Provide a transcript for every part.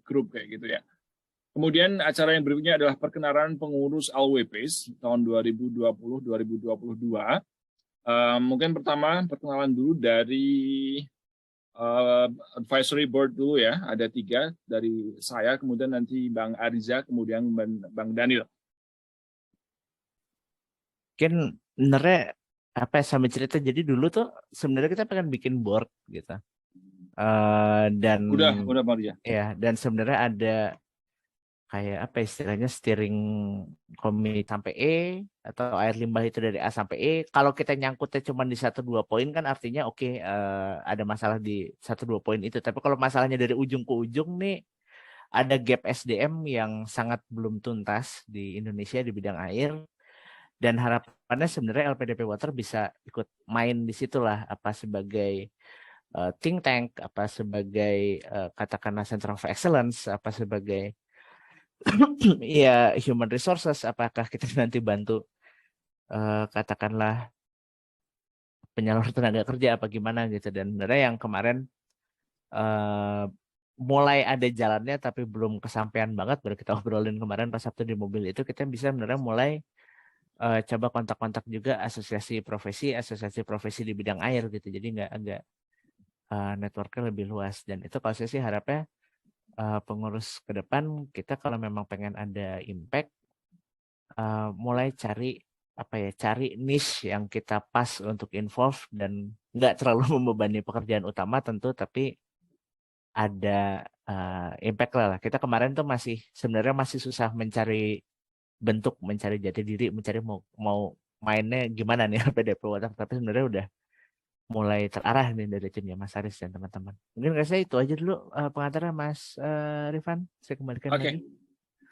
grup kayak gitu ya. Kemudian acara yang berikutnya adalah perkenalan pengurus LWPs tahun 2020-2022. Mungkin pertama perkenalan dulu dari advisory board dulu ya. Ada 3 dari saya, kemudian nanti Bang Ariza, kemudian Bang Daniel. Mungkin sebenarnya apa ya, sama cerita. Jadi dulu tuh sebenarnya kita pengen bikin board gitu. Dan Udah Bang Ariza. ya, dan sebenarnya ada kayak apa istilahnya steering komite sampai E atau air limbah itu dari A sampai E. Kalau kita nyangkutnya cuma di 1-2 poin kan artinya oke, ada masalah di 1-2 poin itu. Tapi kalau masalahnya dari ujung ke ujung nih, ada gap SDM yang sangat belum tuntas di Indonesia di bidang air. Dan harapannya sebenarnya LPDP Water bisa ikut main di situlah, apa sebagai think tank, apa sebagai katakanlah Center of Excellence, apa sebagai ya human resources, apakah kita nanti bantu katakanlah penyalur tenaga kerja apa gimana gitu. Dan sebenarnya yang kemarin mulai ada jalannya tapi belum kesampaian banget, baru kita obrolin kemarin pas Sabtu di mobil itu, kita bisa sebenarnya mulai coba kontak-kontak juga asosiasi profesi di bidang air gitu. Jadi nggak agak networknya lebih luas. Dan itu kalau saya sih harapnya pengurus ke depan kita kalau memang pengen ada impact, mulai cari niche yang kita pas untuk involve dan nggak terlalu membebani pekerjaan utama tentu, tapi ada impact lah. Kita kemarin tuh sebenarnya masih susah mencari bentuk, mencari jati diri, mencari mau mainnya gimana nih LPDP Water, tapi sebenarnya udah mulai terarah nih dari timnya Mas Aris dan teman-teman. Mungkin saya itu aja dulu pengantarnya Mas Rifan. Saya kembalikan lagi.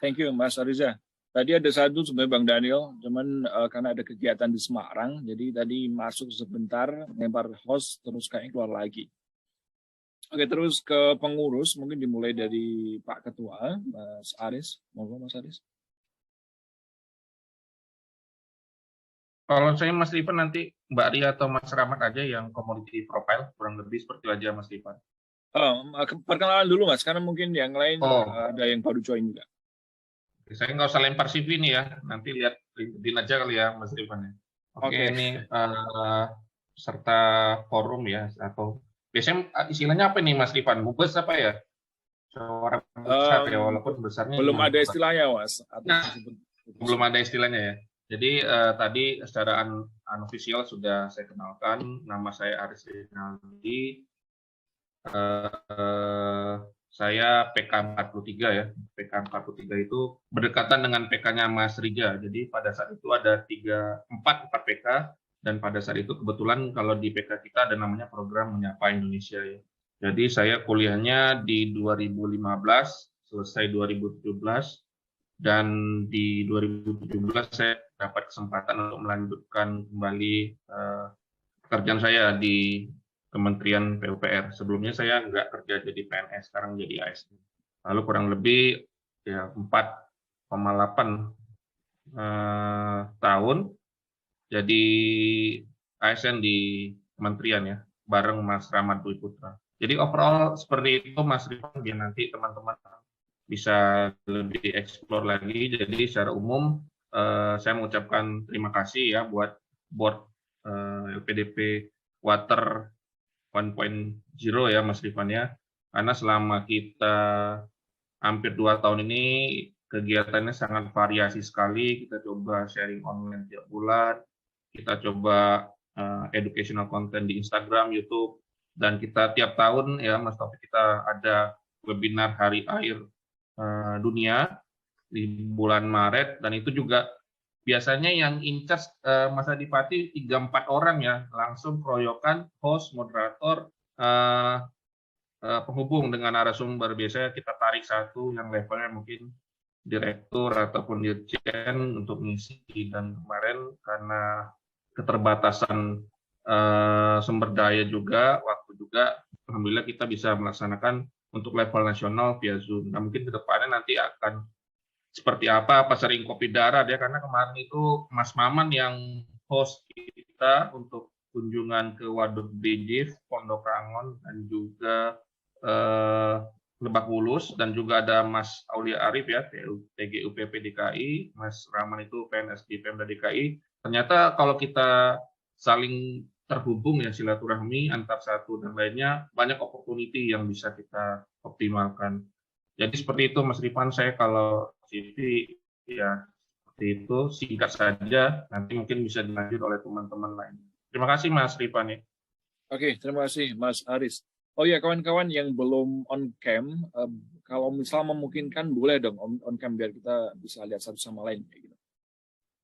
Thank you Mas Ariza. Tadi ada satu sebenarnya Bang Daniel, cuman karena ada kegiatan di Semarang, jadi tadi masuk sebentar, lempar host, terus kayaknya keluar lagi. Oke, terus ke pengurus, mungkin dimulai dari Pak Ketua, Mas Aris. Monggo Mas Aris. Kalau saya Mas Rifan, nanti Mbak Ria atau Mas Rahmat aja yang community profile, kurang lebih seperti aja Mas Rifan. Perkenalan dulu Mas, karena mungkin yang lain ada yang baru join juga. Saya nggak usah lempar CV nih ya, nanti lihat LinkedIn aja kali ya Mas Rifan ya. Oke. Ini peserta forum ya, atau biasanya istilahnya apa nih Mas Rifan? Bubes apa ya? Seorang besar ya, walaupun besarnya belum ada istilahnya Mas. Belum ada istilahnya ya. Jadi tadi secara unofficial sudah saya kenalkan, nama saya Aris Rinaldi. Saya PK43 ya. PK43 itu berdekatan dengan PK-nya Mas Rija. Jadi pada saat itu ada 4 PK, dan pada saat itu kebetulan kalau di PK kita ada namanya program Menyapa Indonesia ya. Jadi saya kuliahnya di 2015, selesai 2017, dan di 2017 saya dapat kesempatan untuk melanjutkan kembali pekerjaan saya di Kementerian PUPR. Sebelumnya saya nggak kerja jadi PNS, sekarang jadi ASN. Lalu kurang lebih ya 4,8 tahun jadi ASN di kementerian ya, bareng Mas Rahmat Dwi Putra. Jadi overall seperti itu Mas Rifan, biar nanti teman-teman bisa lebih explore lagi. Jadi secara umum saya mengucapkan terima kasih ya buat board LPDP Water 1.0 ya Mas Rifan ya, karena selama kita hampir 2 tahun ini kegiatannya sangat variasi sekali. Kita coba sharing online tiap bulan, kita coba educational content di Instagram, YouTube, dan kita tiap tahun ya Mas Taufik, kita ada webinar Hari Air Dunia di bulan Maret, dan itu juga biasanya yang in charge Mas Adipati 3-4 orang ya, langsung keroyokan, host, moderator, penghubung dengan narasumber. Biasanya kita tarik satu yang levelnya mungkin direktur ataupun dirjen untuk mengisi, dan kemarin karena keterbatasan sumber daya juga, waktu juga, alhamdulillah kita bisa melaksanakan untuk level nasional via Zoom. Nah, mungkin ke depannya nanti akan seperti apa sering kopi darat ya, karena kemarin itu Mas Maman yang host kita untuk kunjungan ke Waduk BJ, Pondok Rangon, dan juga Lebak Bulus, dan juga ada Mas Aulia Arif ya, TGUPP DKI, Mas Rahman itu PNS di Pemda DKI. Ternyata kalau kita saling terhubung ya, silaturahmi antar satu dan lainnya, banyak opportunity yang bisa kita optimalkan. Jadi seperti itu Mas Rifan, saya kalau CV ya seperti itu, singkat saja, nanti mungkin bisa dilanjut oleh teman-teman lain. Terima kasih Mas Rifan ya. Oke, terima kasih Mas Aris. Oh ya, kawan-kawan yang belum on cam, kalau misal memungkinkan boleh dong on cam biar kita bisa lihat satu sama lain kayak gitu.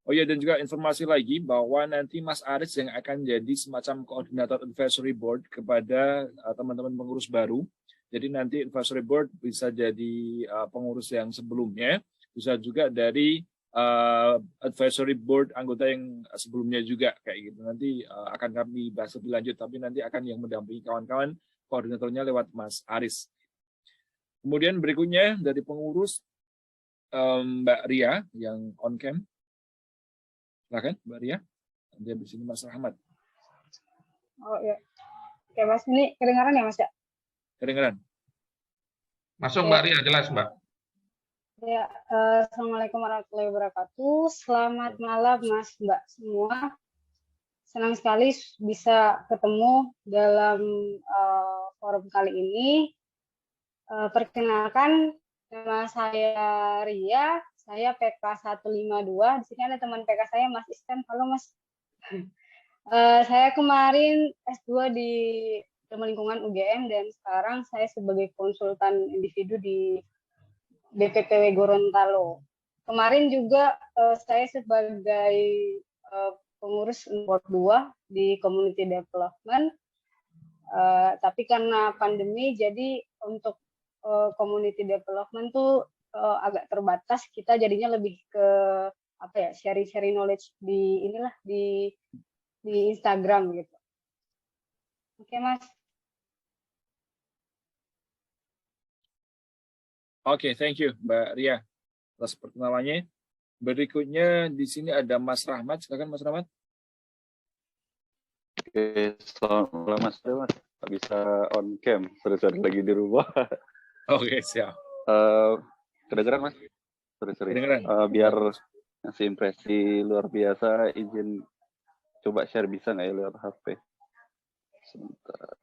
Oh ya, dan juga informasi lagi bahwa nanti Mas Aris yang akan jadi semacam koordinator advisory board kepada teman-teman pengurus baru. Jadi nanti advisory board bisa jadi pengurus yang sebelumnya, bisa juga dari advisory board anggota yang sebelumnya juga kayak gitu. Nanti akan kami bahas lebih lanjut, tapi nanti akan yang mendampingi kawan-kawan koordinatornya lewat Mas Aris. Kemudian berikutnya dari pengurus Mbak Ria yang on cam. Silakan Mbak Ria. Nanti di sini Mas Rahmat. Oh iya. Oke Mas, ini kedengaran ya Mas ya? Kedengaran. Masuk Mbak Ria, jelas Mbak. Ya, Assalamualaikum warahmatullahi wabarakatuh. Selamat malam Mas Mbak semua. Senang sekali bisa ketemu dalam forum kali ini. Perkenalkan, nama saya Ria, saya PK 152. Di sini ada teman PK saya, Mas Iskan. Halo Mas. Saya kemarin S2 di Ilmu Lingkungan UGM dan sekarang saya sebagai konsultan individu di BPPW Gorontalo. Kemarin juga saya sebagai pengurus nomor 2 di community development, tapi karena pandemi jadi untuk community development tuh agak terbatas, kita jadinya lebih ke apa ya, sharing knowledge di inilah di Instagram gitu. Oke Mas. Oke, thank you Mbak Ria atas perkenalannya. Berikutnya di sini ada Mas Rahmat. Silakan Mas Rahmat. Oke, selamat Mas. Nggak bisa on cam, sorry lagi di rumah. Oke, siap. Kedengeran Mas? Sorry. Kedengeran. Biar ngasih impresi luar biasa, izin coba share bisa nggak ya lewat HP? Sebentar.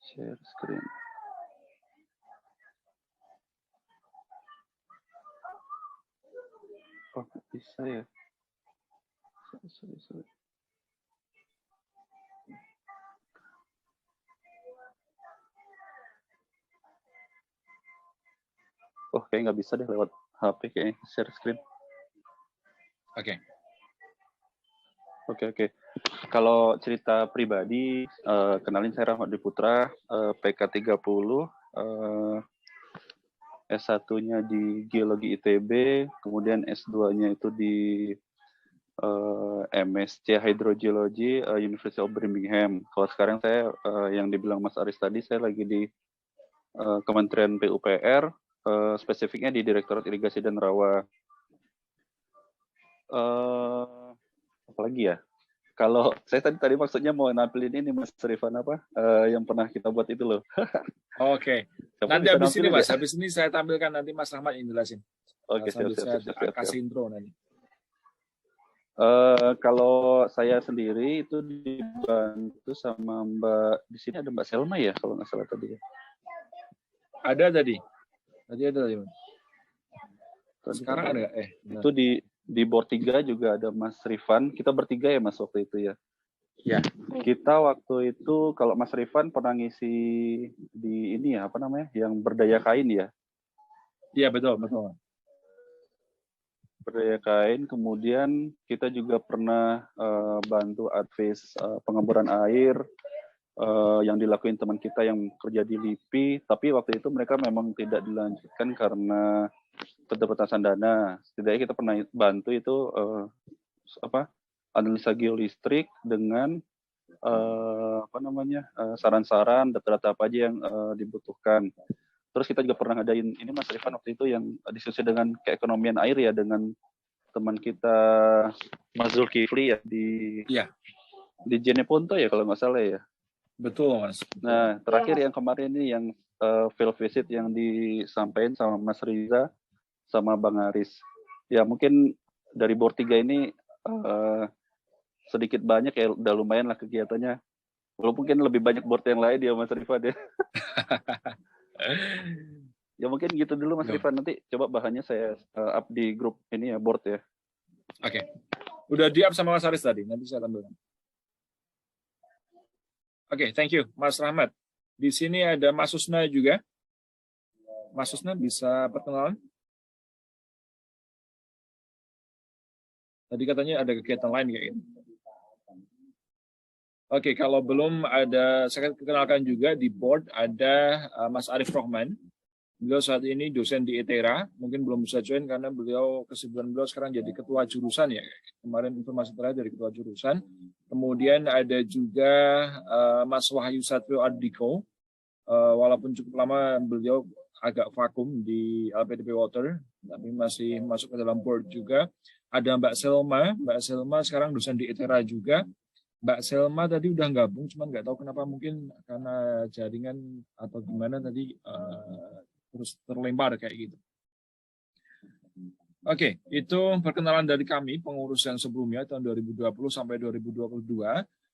Share screen. Oh, bisa ya? Sorry. Oh, kayak nggak bisa deh lewat HP kayaknya, share screen. Oke. Oke. Kalau cerita pribadi, kenalin saya Rahmat Dwi Putra, PK 30, S1-nya di Geologi ITB, kemudian S2-nya itu di MSc Hydrogeology University of Birmingham. Kalau sekarang saya yang dibilang Mas Aris tadi, saya lagi di Kementerian PUPR, spesifiknya di Direktorat Irigasi dan Rawa. Apalagi ya? Kalau saya tadi maksudnya mau nampilin ini Mas Rifan apa yang pernah kita buat itu loh. Oke. Nanti habis ini Mas, habis ini saya tampilkan nanti Mas Rahmat yang jelasin. Oke, siap. Kasih intro nanti. Kalau saya sendiri itu dibantu sama Mbak, di sini ada Mbak Selma ya kalau nggak salah tadi ya. Ada tadi. Tadi ada tadi. Sekarang ada itu di board 3 juga ada Mas Rifan. Kita bertiga ya Mas waktu itu ya. Ya. Kita waktu itu kalau Mas Rifan pernah ngisi di ini ya, apa namanya? Yang berdaya kain ya. Iya, betul. Berdaya kain, kemudian kita juga pernah bantu advis pengeboran air yang dilakuin teman kita yang kerja di LIPI, tapi waktu itu mereka memang tidak dilanjutkan karena keterbatasan dana. Setidaknya kita pernah bantu itu analisa geolistrik dengan saran-saran data-data apa aja yang dibutuhkan. Terus kita juga pernah ngadain ini Mas Rifan waktu itu yang diskusi dengan keekonomian air ya dengan teman kita Mas Zulkifli ya di Jeneponto ya kalau nggak salah ya. Betul, Mas. Nah, terakhir Mas. yang kemarin ini yang field visit yang disampaikan sama Mas Riza sama Bang Aris. Ya mungkin dari board 3 ini sedikit banyak ya udah lumayan lah kegiatannya. Walaupun mungkin lebih banyak board yang lain ya Mas Rifan ya. Ya mungkin gitu dulu Mas Rifan, nanti coba bahannya saya up di grup ini ya, board ya. Oke. Udah di-up sama Mas Aris tadi, nanti saya tampilkan. Oke, thank you, Mas Rahmat. Di sini ada Mas Susna juga. Mas Susna bisa perkenalan? Tadi katanya ada kegiatan lain kayak gitu. Oke, kalau belum ada, saya kenalkan juga di board ada Mas Arif Rohman. Beliau saat ini dosen di ITERA, mungkin belum bisa join karena kesibukan beliau sekarang jadi ketua jurusan ya. Kemarin informasi terakhir dari ketua jurusan. Kemudian ada juga Mas Wahyu Satrio Ardiko, walaupun cukup lama beliau agak vakum di LPDP Water, tapi masih masuk ke dalam board juga. Ada Mbak Selma sekarang dosen di ITERA juga. Mbak Selma tadi udah gabung, cuman nggak tahu kenapa, mungkin karena jaringan atau gimana tadi terus terlempar kayak gitu. Oke, itu perkenalan dari kami, pengurus yang sebelumnya tahun 2020 sampai 2022.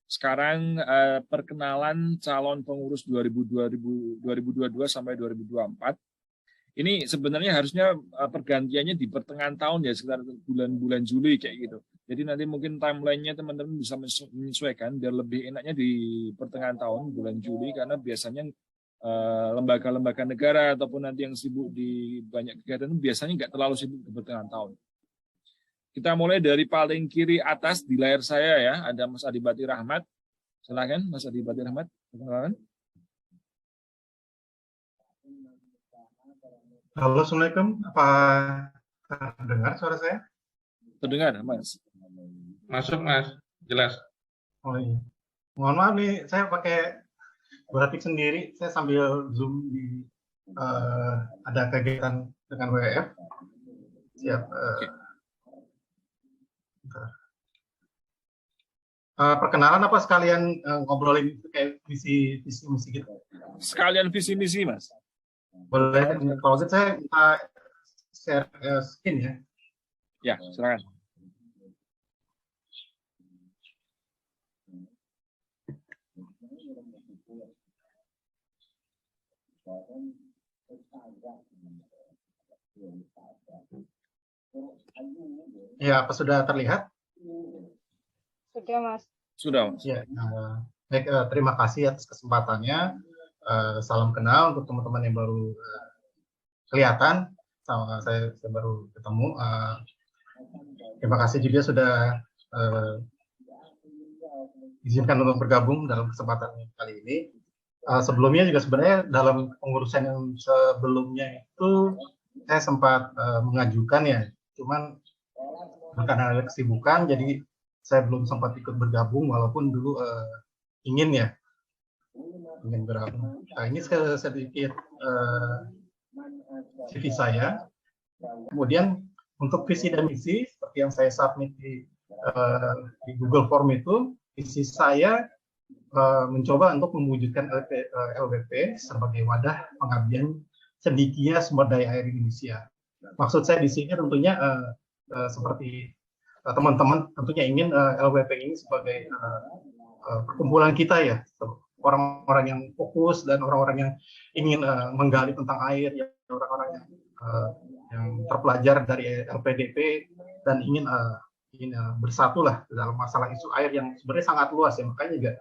Sekarang perkenalan calon pengurus 2022 sampai 2024. Ini sebenarnya harusnya pergantiannya di pertengahan tahun ya, sekitar bulan-bulan Juli kayak gitu. Jadi nanti mungkin timelinenya teman-teman bisa menyesuaikan biar lebih enaknya di pertengahan tahun, bulan Juli, karena biasanya lembaga-lembaga negara ataupun nanti yang sibuk di banyak kegiatan biasanya nggak terlalu sibuk di pertengahan tahun. Kita mulai dari paling kiri atas di layar saya ya, ada Mas Adipati Rahmat. Silakan Mas Adipati Rahmat, perkenalkan. Halo, Assalamualaikum. Apa terdengar suara saya? Terdengar, Mas. Masuk, Mas. Jelas. Oh iya. Mohon maaf nih, saya pakai batik sendiri. Saya sambil Zoom di ada kegiatan dengan WF. Siap. Perkenalan apa sekalian ngobrolin kayak visi misi gitu? Sekalian visi misi, Mas. Boleh. Kalau saya minta share screen ya. Ya, silakan. Ya, apa sudah terlihat? Sudah, Mas. Sudah, Mas. Ya, baik, terima kasih atas kesempatannya. Salam kenal untuk teman-teman yang baru kelihatan, sama saya baru ketemu. Terima kasih juga sudah izinkan untuk bergabung dalam kesempatan kali ini. Sebelumnya juga sebenarnya dalam pengurusan yang sebelumnya itu saya sempat mengajukan ya, cuman karena ada kesibukan jadi saya belum sempat ikut bergabung walaupun dulu ingin bergabung. Nah, ini sedikit CV saya. Kemudian untuk visi dan misi seperti yang saya submit di Google Form itu, visi saya mencoba untuk mewujudkan LWP sebagai wadah pengabdian cendekia sumber daya air Indonesia. Maksud saya di sini tentunya seperti teman-teman tentunya ingin LWP ini sebagai perkumpulan kita ya, orang-orang yang fokus dan orang-orang yang ingin menggali tentang air, ya, orang-orang yang terpelajar dari LPDP dan ingin bersatu lah dalam masalah isu air yang sebenarnya sangat luas ya. Makanya juga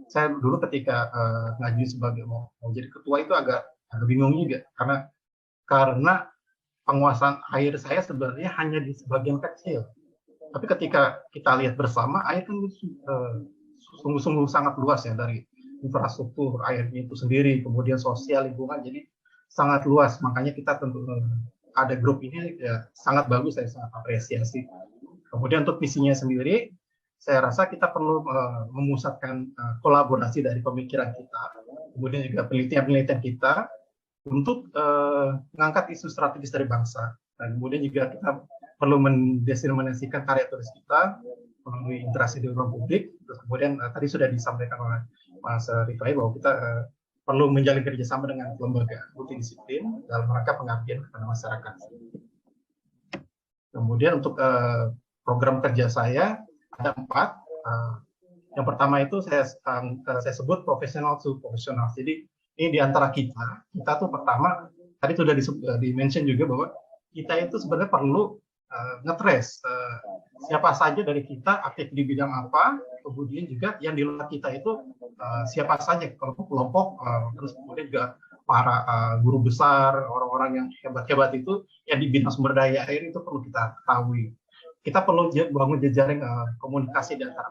saya dulu ketika ngaji sebagai mau jadi ketua itu agak bingung juga karena penguasaan air saya sebenarnya hanya di sebagian kecil. Tapi ketika kita lihat bersama, air kan sungguh-sungguh sangat luas ya, dari infrastruktur airnya itu sendiri, kemudian sosial, lingkungan, jadi sangat luas. Makanya kita tentu ada grup ini ya, sangat bagus, saya sangat apresiasi. Kemudian untuk misinya sendiri, saya rasa kita perlu memusatkan kolaborasi dari pemikiran kita, kemudian juga penelitian-penelitian kita untuk mengangkat isu strategis dari bangsa. Dan kemudian juga kita perlu mendeterminasikan karya tulis kita melalui interaksi di ruang publik Terus kemudian tadi sudah disampaikan oleh Mas Rifai bahwa kita perlu menjalin kerjasama dengan lembaga multidisiplin dalam rangka pengabdian kepada masyarakat. Kemudian untuk program kerja saya ada 4. Yang pertama itu saya sebut profesional to profesional. Jadi ini di antara kita tuh pertama tadi sudah di-mention juga bahwa kita itu sebenarnya perlu nge-trace siapa saja dari kita aktif di bidang apa, kemudian juga yang di luar kita itu siapa saja kelompok, terus kemudian juga para guru besar, orang-orang yang hebat-hebat itu yang di bidang sumber daya air itu perlu kita ketahui. Kita perlu bangun jejaring komunikasi di antara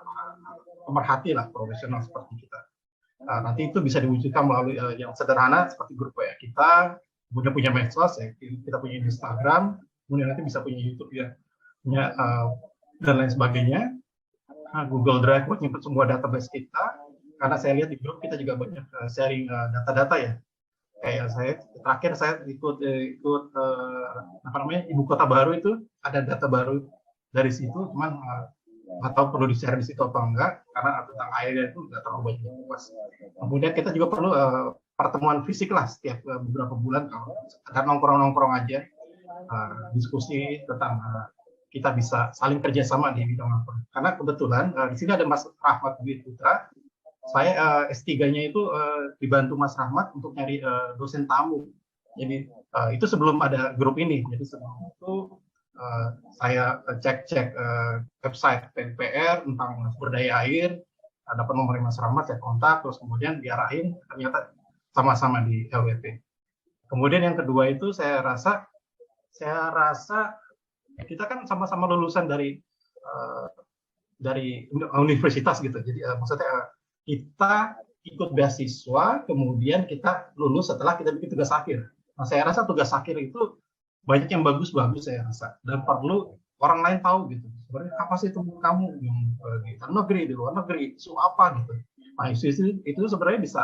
pemerhati lah profesional seperti kita. Nanti itu bisa diwujudkan melalui yang sederhana seperti grup WA kita, kemudian punya medsos, ya, kita punya Instagram, kemudian nanti bisa punya YouTube ya, punya dan lain sebagainya. Google Drive buat nyimpen semua database kita, karena saya lihat di grup kita juga banyak sharing data-data ya. Kayak terakhir saya ikut apa namanya Ibu Kota Baru itu ada data baru dari situ, cuman nggak tahu perlu di-share di situ apa enggak, karena tentang airnya itu nggak terlalu banyak luas. Kemudian kita juga perlu pertemuan fisik lah setiap beberapa bulan, kalau ada nongkrong-nongkrong aja, diskusi tentang kita bisa saling kerjasama di bidang apa. Karena kebetulan di sini ada Mas Rahmat Dwi Putra. Saya S3-nya itu dibantu Mas Rahmat untuk nyari dosen tamu. Jadi itu sebelum ada grup ini. Jadi sebelum itu saya cek website PUPR tentang sumber daya air, dapat nomor Mas Rahmat, saya kontak, terus kemudian diarahin, ternyata sama-sama di LWP. Kemudian yang kedua itu saya rasa kita kan sama-sama lulusan dari universitas gitu. Jadi maksudnya kita ikut beasiswa, kemudian kita lulus setelah kita bikin tugas akhir. Nah, saya rasa tugas akhir itu banyak yang bagus-bagus saya rasa, dan perlu orang lain tahu gitu. Sebenarnya apa sih itu kamu yang di dalam negeri, di luar negeri, isu apa gitu. Nah, isu itu sebenarnya bisa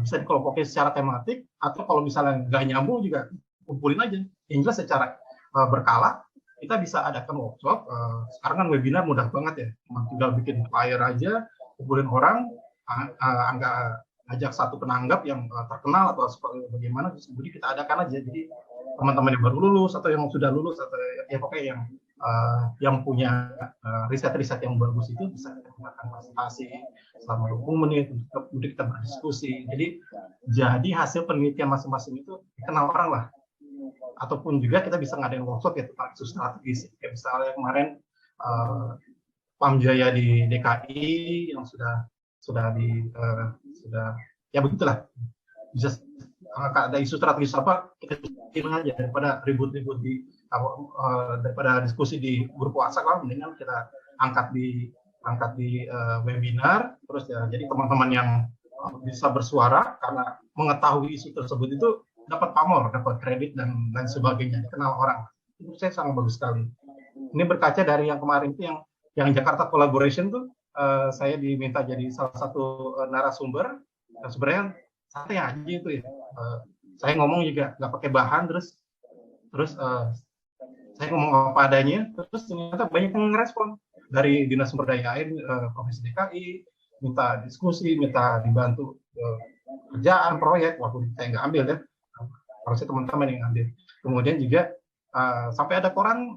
dikelompokkan secara tematik, atau kalau misalnya nggak nyambung juga kumpulin aja. Yang jelas secara berkala kita bisa adakan workshop. Sekarang kan webinar mudah banget ya, cuma tinggal bikin flyer aja, kumpulin orang, ajak satu penanggap yang terkenal atau seperti bagaimana, terus kemudian kita adakan aja. Jadi teman-teman yang baru lulus atau yang sudah lulus atau ya pokoknya yang punya riset-riset yang bagus itu bisa kita gunakan presentasi selama 20 menit, kemudian kita berdiskusi. Jadi hasil penelitian masing-masing itu dikenal orang lah. Ataupun juga kita bisa ngadain workshop ya tentang isu strategis. Kayak misalnya kemarin Pamjaya di DKI yang sudah ya begitulah, bisa ada isu strategis apa kita pilih aja daripada ribut-ribut daripada diskusi di grup WhatsApp lah, mendingan kita angkat di webinar terus ya. Jadi teman-teman yang bisa bersuara karena mengetahui isu tersebut itu dapat pamor, dapat kredit dan lain sebagainya, dikenal orang. Itu saya sangat bagus sekali. Ini berkaca dari yang kemarin itu yang Jakarta Collaboration tuh, saya diminta jadi salah satu narasumber. Nah, sebenarnya santai aja itu ya. Saya ngomong juga nggak pakai bahan, terus saya ngomong apa adanya, terus ternyata banyak yang ngerespon dari Dinas Sumber Daya Air Provinsi DKI, minta diskusi, minta dibantu kerjaan proyek, walaupun saya nggak ambil ya. Harusnya teman-teman yang ambil. Kemudian juga sampai ada koran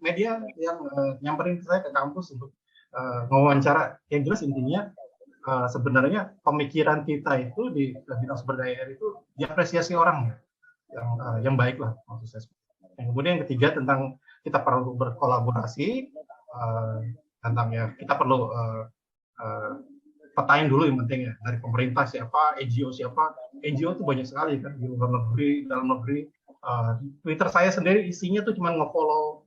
media yang nyamperin saya ke kampus untuk wawancara. Yang jelas intinya sebenarnya pemikiran kita itu di bidang sumber daya air itu diapresiasi orang yang baik lah maksud saya. Kemudian yang ketiga tentang kita perlu berkolaborasi, tentang ya kita perlu petain dulu yang penting ya, dari pemerintah siapa, NGO siapa. NGO itu banyak sekali kan, di luar negeri, dalam negeri. Twitter saya sendiri isinya tuh cuma nge-follow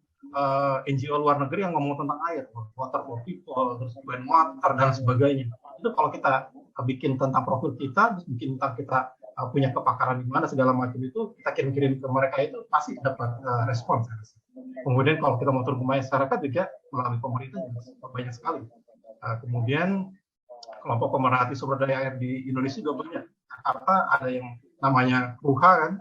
NGO luar negeri yang ngomong tentang air, water for people, terus clean water dan sebagainya. Itu kalau kita bikin tentang profil kita, terus bikin tentang kita punya kepakaran di mana segala macam itu, kita kirim-kirim ke mereka itu pasti dapat respons. Kemudian kalau kita mau turun ke masyarakat juga melalui pemerintah juga banyak sekali. Kemudian kelompok pemerhati sumber daya air di Indonesia juga banyak. Jakarta ada yang namanya KUHA kan,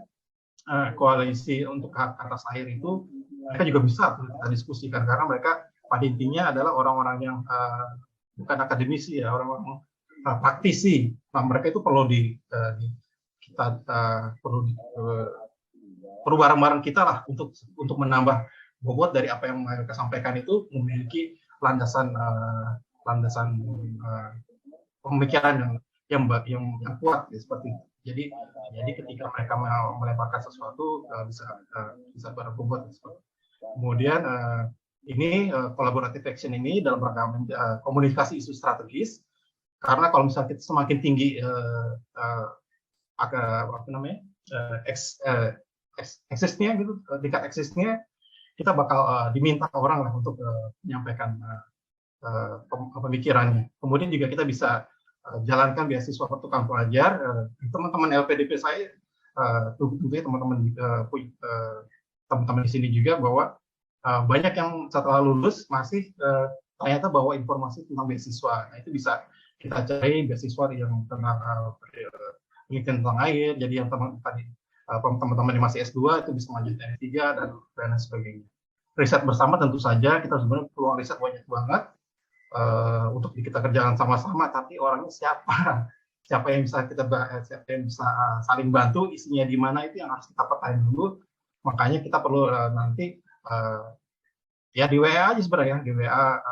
koalisi untuk hak atas air itu, mereka juga bisa kita diskusikan karena mereka pada intinya adalah orang-orang yang bukan akademisi ya, orang-orang praktisi. Nah, mereka itu perlu perlu bareng-bareng kita lah untuk menambah bobot dari apa yang mereka sampaikan itu memiliki landasan pemikiran yang kuat ya, seperti itu. Jadi ketika mereka melemparkan sesuatu bisa berbobot. Kemudian ini collaborative action ini dalam rangka komunikasi isu strategis, karena kalau misalnya kita semakin tinggi eksisnya gitu, tingkat eksisnya, kita bakal diminta orang lah untuk menyampaikan pemikirannya. Kemudian juga kita bisa jalankan beasiswa tukang pelajar. Teman-teman LPDP saya, tentunya teman-teman di sini juga, bahwa banyak yang setelah lulus masih ternyata bawa informasi tentang beasiswa. Nah, itu bisa kita cari beasiswa yang tentang penelitian tentang air. Jadi yang teman-teman yang masih S2 itu bisa melanjutkan S3 dan lain sebagainya. Riset bersama tentu saja, kita sebenarnya peluang riset banyak banget untuk kita kerjakan sama-sama, tapi orangnya siapa yang bisa saling bantu, isinya di mana, itu yang harus kita petahin dulu. Makanya kita perlu nanti ya di WA aja sebenarnya, di WA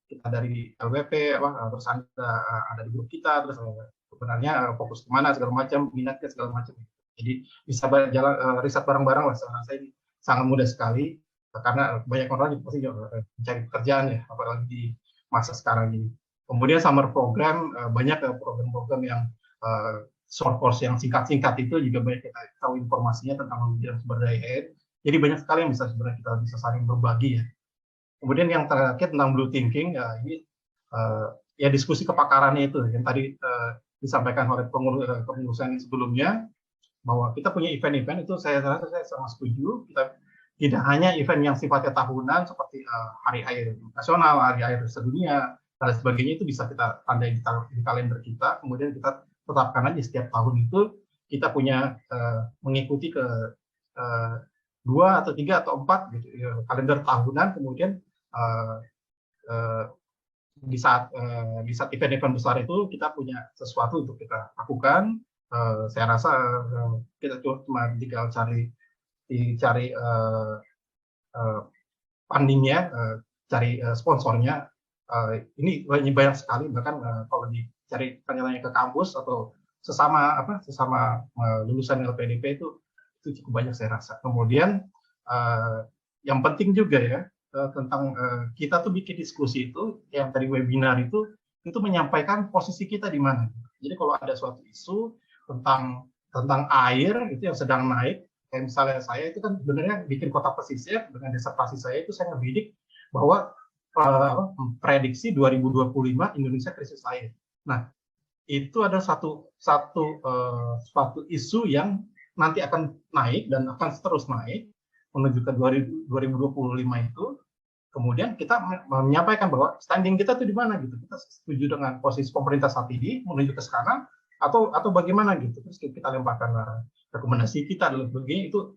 kita dari LWP terus ada di grup kita, terus sebenarnya fokus kemana segala macam, minatnya segala macam. Jadi bisa jalan riset bareng-bareng lah. Saya ini sangat mudah sekali karena banyak orang pasti mencari pekerjaan ya, apalagi di masa sekarang ini. Kemudian summer program, banyak program-program yang short course yang singkat-singkat itu juga banyak kita tahu informasinya tentang pembelajaran sumber daya air. Jadi banyak sekali yang bisa sebenarnya kita bisa saling berbagi ya. Kemudian yang terakhir tentang blue thinking, ini ya diskusi kepakarannya itu yang tadi disampaikan oleh pengurusan sebelumnya, bahwa kita punya event-event itu saya rasa saya sangat setuju. Kita tidak hanya event yang sifatnya tahunan seperti Hari Air Nasional, Hari Air Sedunia, dan sebagainya, itu bisa kita tandai di kalender kita. Kemudian kita tetapkan aja setiap tahun itu kita punya mengikuti ke 2 atau 3 atau 4 gitu, kalender tahunan. Kemudian di saat event-event besar itu kita punya sesuatu untuk kita lakukan. Saya rasa kita cuma tinggal cari fundingnya, cari sponsornya. Ini banyak sekali, bahkan kalau dicari tanya-tanya ke kampus atau sesama lulusan LPDP itu cukup banyak saya rasa. Kemudian yang penting juga ya, tentang kita tuh bikin diskusi itu yang tadi webinar itu menyampaikan posisi kita di mana. Jadi kalau ada suatu isu tentang air itu yang sedang naik, kayak misalnya saya itu kan sebenarnya bikin kota pesisir, dengan disertasi saya itu saya ngebidik bahwa prediksi 2025 Indonesia krisis air. Nah, itu ada suatu isu yang nanti akan naik dan akan terus naik menuju ke 2025 itu. Kemudian kita menyampaikan bahwa standing kita tuh di mana gitu. Kita setuju dengan posisi pemerintah saat ini menuju ke sekarang atau bagaimana gitu. Terus kita lemparkan rekomendasi kita dan sebagainya, itu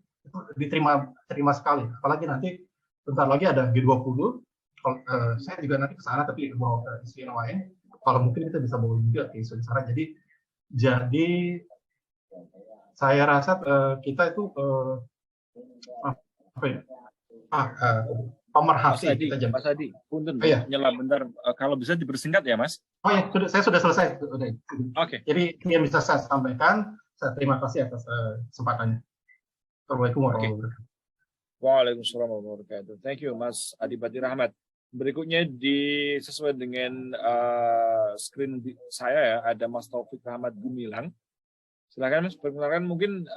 diterima sekali. Apalagi nanti bentar lagi ada G20. Saya juga nanti ke sana tapi bawa ke isu yang lain. Kalau mungkin kita bisa bawa juga ke isu di sana. Jadi saya rasa kita itu pemerhati kita jam. Mas Adi, punten nyela bentar, kalau bisa dipersingkat ya Mas. Oh ya, saya sudah selesai. Oke. Jadi yang bisa saya sampaikan, saya terima kasih atas kesempatannya. Assalamualaikum warahmatullahi wabarakatuh. Waalaikumsalam warahmatullahi wabarakatuh. Thank you Mas Adipati Rahmat. Berikutnya sesuai dengan screen saya ya, ada Mas Taufik Rahmat Gumilang. Silakan Mas, perkenalkan, mungkin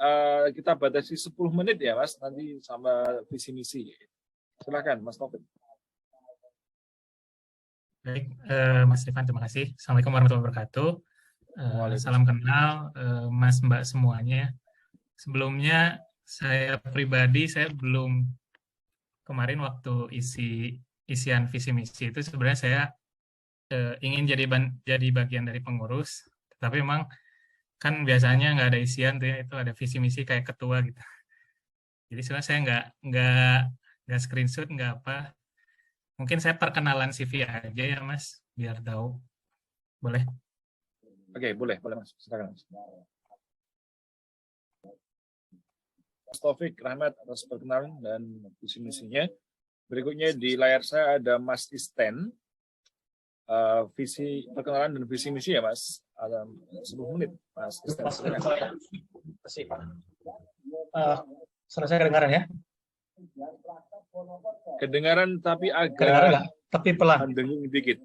kita batasi 10 menit ya Mas, nanti sama visi misi. Silakan Mas Taufik. Baik, Mas Rifan, terima kasih. Assalamualaikum warahmatullahi wabarakatuh. Salam kenal Mas Mbak semuanya. Sebelumnya saya pribadi, saya belum, kemarin waktu isian visi misi itu sebenarnya saya ingin jadi bagian dari pengurus, tapi memang kan biasanya nggak ada isian tuh ya, itu ada visi misi kayak ketua gitu. Jadi sebenarnya saya nggak screenshot, nggak apa. Mungkin saya perkenalan CV aja ya Mas. biar tahu. Boleh? Oke, boleh Mas. Silakan Mas. Mas Taufik Rahmat atas perkenalan dan visi misinya. Berikutnya di layar saya ada Mas Isten. Visi perkenalan dan visi misi ya Mas. Ada 10 menit Mas Isten. Terima kasih Pak. Suara saya kedengaran ya? Kedengaran tapi Kedengaran agak nggak? Tapi pelan. mendengung dikit.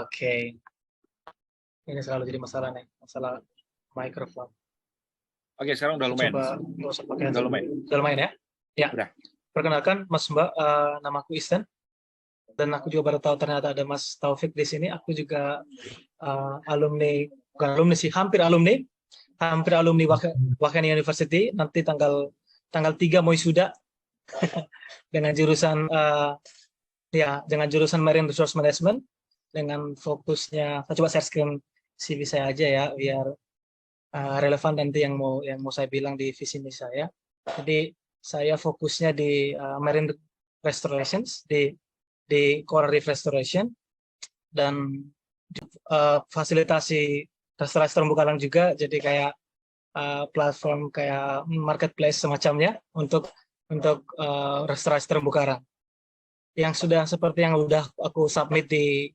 Oke. Ini selalu jadi masalah nih, masalah mikrofon. Oke, sekarang udah lumayan. Coba nggak usah pakai Udah lumayan. Udah lumayan ya? Ya. Udah. Perkenalkan Mas Mbak, namaku Isten. Dan aku juga baru tahu ternyata ada Mas Taufik di sini. Aku juga alumni, bukan alumni sih, hampir alumni Wageningen University. Nanti tanggal 3 mau wisuda dengan jurusan dengan jurusan Marine Resource Management dengan fokusnya. Saya coba share screen CV saya aja ya biar relevan nanti yang mau saya bilang di visi misi saya. Jadi saya fokusnya di marine restorations, di coral reef restoration dan fasilitasi restorasi terumbu karang juga. Jadi kayak platform kayak marketplace semacamnya untuk restorasi terumbu karang. Yang sudah seperti yang udah aku submit di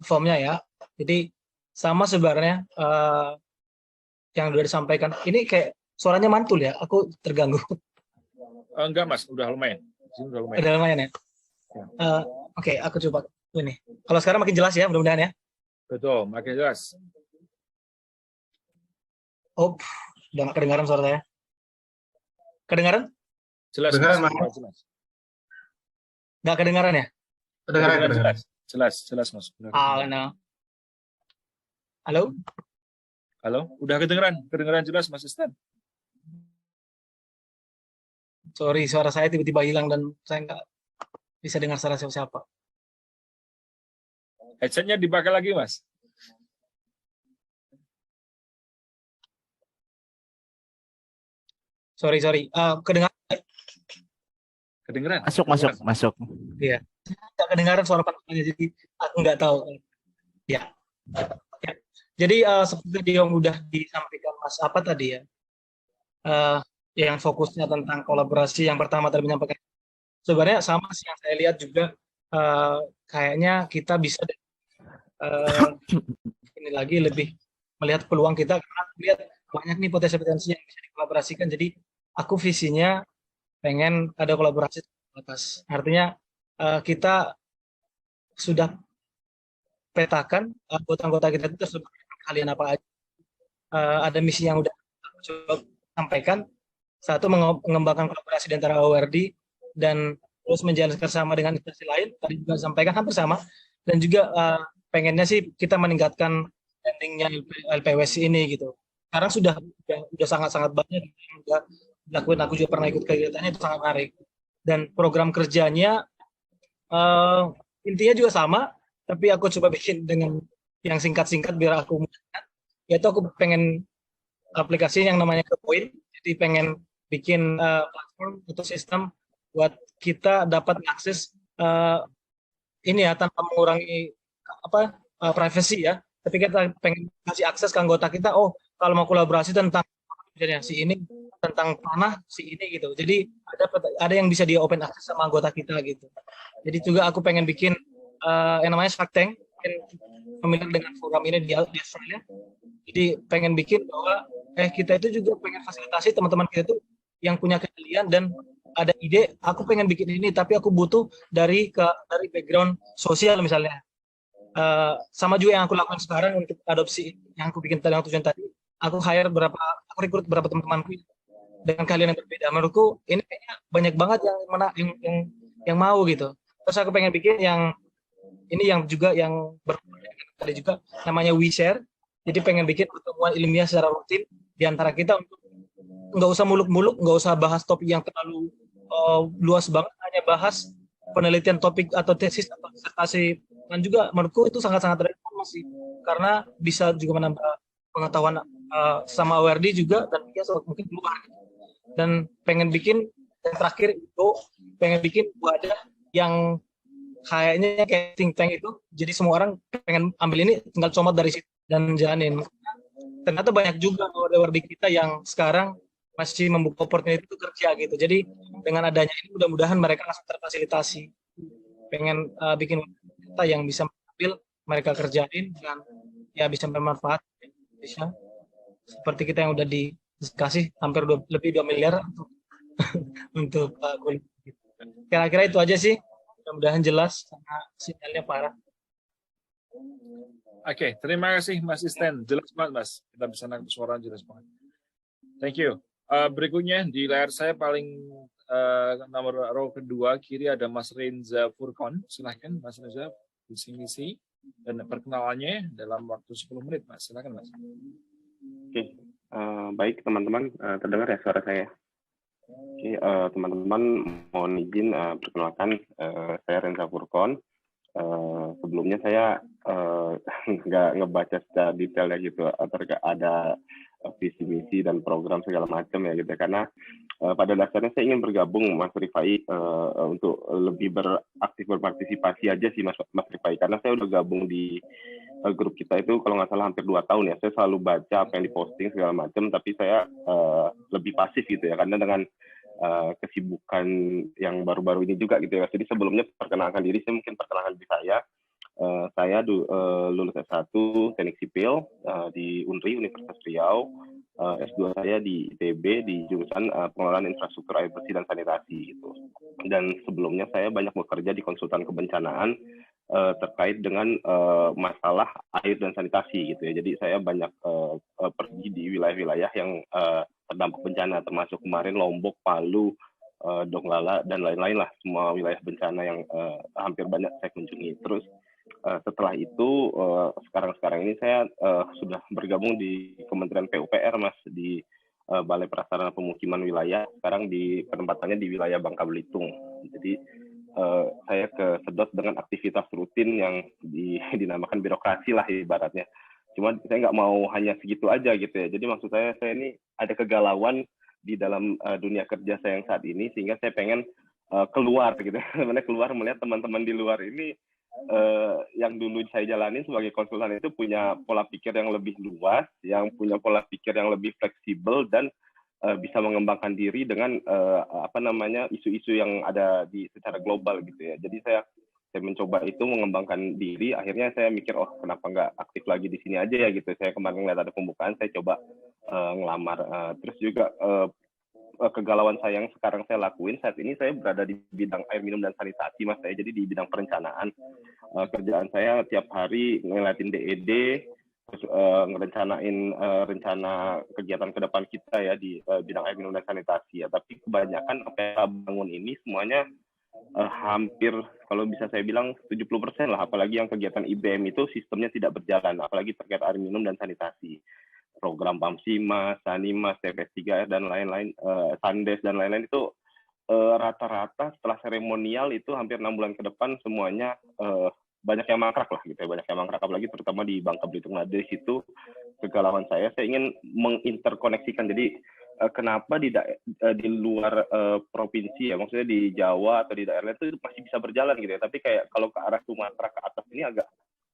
formnya ya. Jadi sama sebenarnya yang sudah disampaikan. Ini kayak suaranya mantul ya. Aku terganggu. Enggak Mas, udah lumayan. Udah lumayan. Udah lumayan ya. Oke, aku coba ini. Kalau sekarang makin jelas ya, mudah-mudahan ya. Betul, makin jelas. Oh, udah nggak kedengaran suara saya. Kedengaran? Jelas. Kedengaran, Mas. Mas. Jelas. Nggak kedengaran ya? Kedengaran. Jelas Mas. No. Halo? Halo, udah kedengeran jelas Mas Isten. Sorry, suara saya tiba-tiba hilang dan saya nggak bisa dengar suara siapa-siapa. Headsetnya dipakai lagi Mas. Sorry. Kedengaran? Kedengeran. Masuk. Iya. Nggak kedengaran suara pantunnya, jadi aku nggak tahu. Ya. Jadi seperti yang udah disampaikan Mas apa tadi ya, yang fokusnya tentang kolaborasi yang pertama tadi menyampaikan, sebenarnya sama sih yang saya lihat juga, kayaknya kita bisa ini lagi lebih melihat peluang kita karena lihat banyak nih potensi-potensi yang bisa dikolaborasikan. Jadi aku visinya pengen ada kolaborasi atas. Artinya kita sudah petakan anggota-anggota kita itu tersebar kalian apa aja. Ada misi yang udah aku coba sampaikan. Satu, mengembangkan kolaborasi di antara ORD dan terus menjalankan sama dengan instansi lain. Tadi juga sampaikan hampir sama. Dan juga pengennya sih kita meningkatkan standingnya LPWC ini gitu. Sekarang sudah sangat-sangat banyak yang sudah dilakukan. Aku juga pernah ikut kegiatannya, itu sangat menarik. Dan program kerjanya intinya juga sama, tapi aku coba bikin dengan yang singkat-singkat biar aku mudah. Yaitu aku pengen aplikasi yang namanya Kepoin. Jadi pengen bikin platform atau sistem buat kita dapat akses ini ya tanpa mengurangi privacy ya. Tapi kita pengen kasih akses ke anggota kita. Oh, kalau mau kolaborasi tentang misalnya si ini, tentang tanah si ini gitu. Jadi ada yang bisa di open access sama anggota kita gitu. Jadi juga aku pengen bikin yang namanya Shark Tank, pemilik dengan program ini di Australia. Jadi pengen bikin bahwa kita itu juga pengen fasilitasi teman-teman kita itu yang punya keahlian dan ada ide, aku pengen bikin ini tapi aku butuh dari background sosial misalnya. Sama juga yang aku lakukan sekarang untuk adopsi yang aku bikin tadi, yang tujuan tadi, aku rekrut beberapa teman-temanku dengan keahlian yang berbeda. Menurutku ini kayaknya banyak banget yang mau gitu. Terus aku pengen bikin yang ini yang juga yang tadi juga namanya WeShare. Jadi pengen bikin pertemuan ilmiah secara rutin di antara kita untuk nggak usah muluk-muluk, nggak usah bahas topik yang terlalu luas banget, hanya bahas penelitian topik atau tesis atau disertasi. Dan juga menurutku itu sangat-sangat relevan masih, karena bisa juga menambah pengetahuan sama ORD juga dan dia mungkin keluar. Dan pengen bikin yang terakhir itu pengen bikin wadah yang kayaknya kayak think tank itu, jadi semua orang pengen ambil ini, tinggal comot dari situ dan jalanin. Ternyata banyak juga award di kita yang sekarang masih membuka opportunity itu kerja gitu. Jadi dengan adanya ini mudah-mudahan mereka langsung terfasilitasi. Pengen bikin kita yang bisa mengambil, mereka kerjain dan ya bisa bermanfaat. Bisa. Seperti kita yang udah dikasih hampir lebih 2 miliar untuk kuliah. Kira-kira itu aja sih. Mudah-mudahan jelas karena sinyalnya parah. Oke, terima kasih Mas Isten. Jelas banget Mas. Kita bisa nangkep suara jelas banget. Thank you. Berikutnya di layar saya paling nomor row kedua kiri ada Mas Renza Furkon. Silahkan Mas Renza visi-misi dan perkenalannya dalam waktu 10 menit Mas. Silahkan Mas. Oke, baik teman-teman, terdengar ya suara saya? Oke, teman-teman mohon izin perkenalkan, saya Renza Furkon. Sebelumnya saya nggak ngebaca secara detail ya gitu, ada visi misi dan program segala macam ya gitu, karena pada dasarnya saya ingin bergabung Mas Rifai untuk lebih beraktif berpartisipasi aja sih Mas Rifai, karena saya udah gabung di grup kita itu kalau nggak salah hampir 2 tahun ya. Saya selalu baca apa yang diposting segala macam, tapi saya lebih pasif gitu ya, karena dengan kesibukan yang baru-baru ini juga gitu ya. Jadi sebelumnya perkenalkan diri, saya mungkin perkenalkan diri saya. Saya lulus S1 Teknik Sipil di UNRI, Universitas Riau. S2 saya di ITB di jurusan pengelolaan infrastruktur air bersih dan sanitasi gitu. Dan sebelumnya saya banyak bekerja di konsultan kebencanaan terkait dengan masalah air dan sanitasi gitu ya. Jadi saya banyak pergi di wilayah-wilayah yang terdampak bencana, termasuk kemarin Lombok, Palu, Donggala dan lain-lain lah, semua wilayah bencana yang hampir banyak saya kunjungi. Terus setelah itu sekarang ini saya sudah bergabung di Kementerian PUPR Mas, di Balai Prasarana Pemukiman Wilayah, sekarang di penempatannya di wilayah Bangka Belitung. Jadi saya kesedot dengan aktivitas rutin yang dinamakan birokrasi lah ibaratnya. Cuma saya nggak mau hanya segitu aja gitu ya. Jadi maksud saya ini ada kegalauan di dalam dunia kerja saya yang saat ini, sehingga saya pengen keluar gitu. Sebenarnya keluar melihat teman-teman di luar ini yang dulu saya jalanin sebagai konsultan itu punya pola pikir yang lebih luas, yang punya pola pikir yang lebih fleksibel dan bisa mengembangkan diri dengan isu-isu yang ada di secara global gitu ya. Jadi saya mencoba itu mengembangkan diri. Akhirnya saya mikir, oh kenapa nggak aktif lagi di sini aja ya gitu. Saya kemarin lihat ada pembukaan, saya coba ngelamar. Terus juga kegalauan saya yang sekarang saya lakuin saat ini, saya berada di bidang air minum dan sanitasi Mas. Saya jadi di bidang perencanaan. Kerjaan saya tiap hari ngeliatin DED, terus ngerencanain rencana kegiatan ke depan kita ya di bidang air minum dan sanitasi ya. Tapi kebanyakan apa yang kita bangun ini semuanya hampir kalau bisa saya bilang 70% lah, apalagi yang kegiatan IBM itu sistemnya tidak berjalan, apalagi terkait air minum dan sanitasi. Program Pamsimas, Sanimas, TPS3R dan lain-lain, Sandes dan lain-lain itu rata-rata setelah seremonial itu hampir 6 bulan ke depan semuanya banyak yang mangkrak lah gitu ya, banyak yang mangkrak, apalagi terutama di Bangka Belitung. Nah dari situ kegalauan saya ingin menginterkoneksikan. Jadi kenapa di luar provinsi ya, maksudnya di Jawa atau di daerah lain itu masih bisa berjalan gitu ya, tapi kayak kalau ke arah Sumatera ke atas ini agak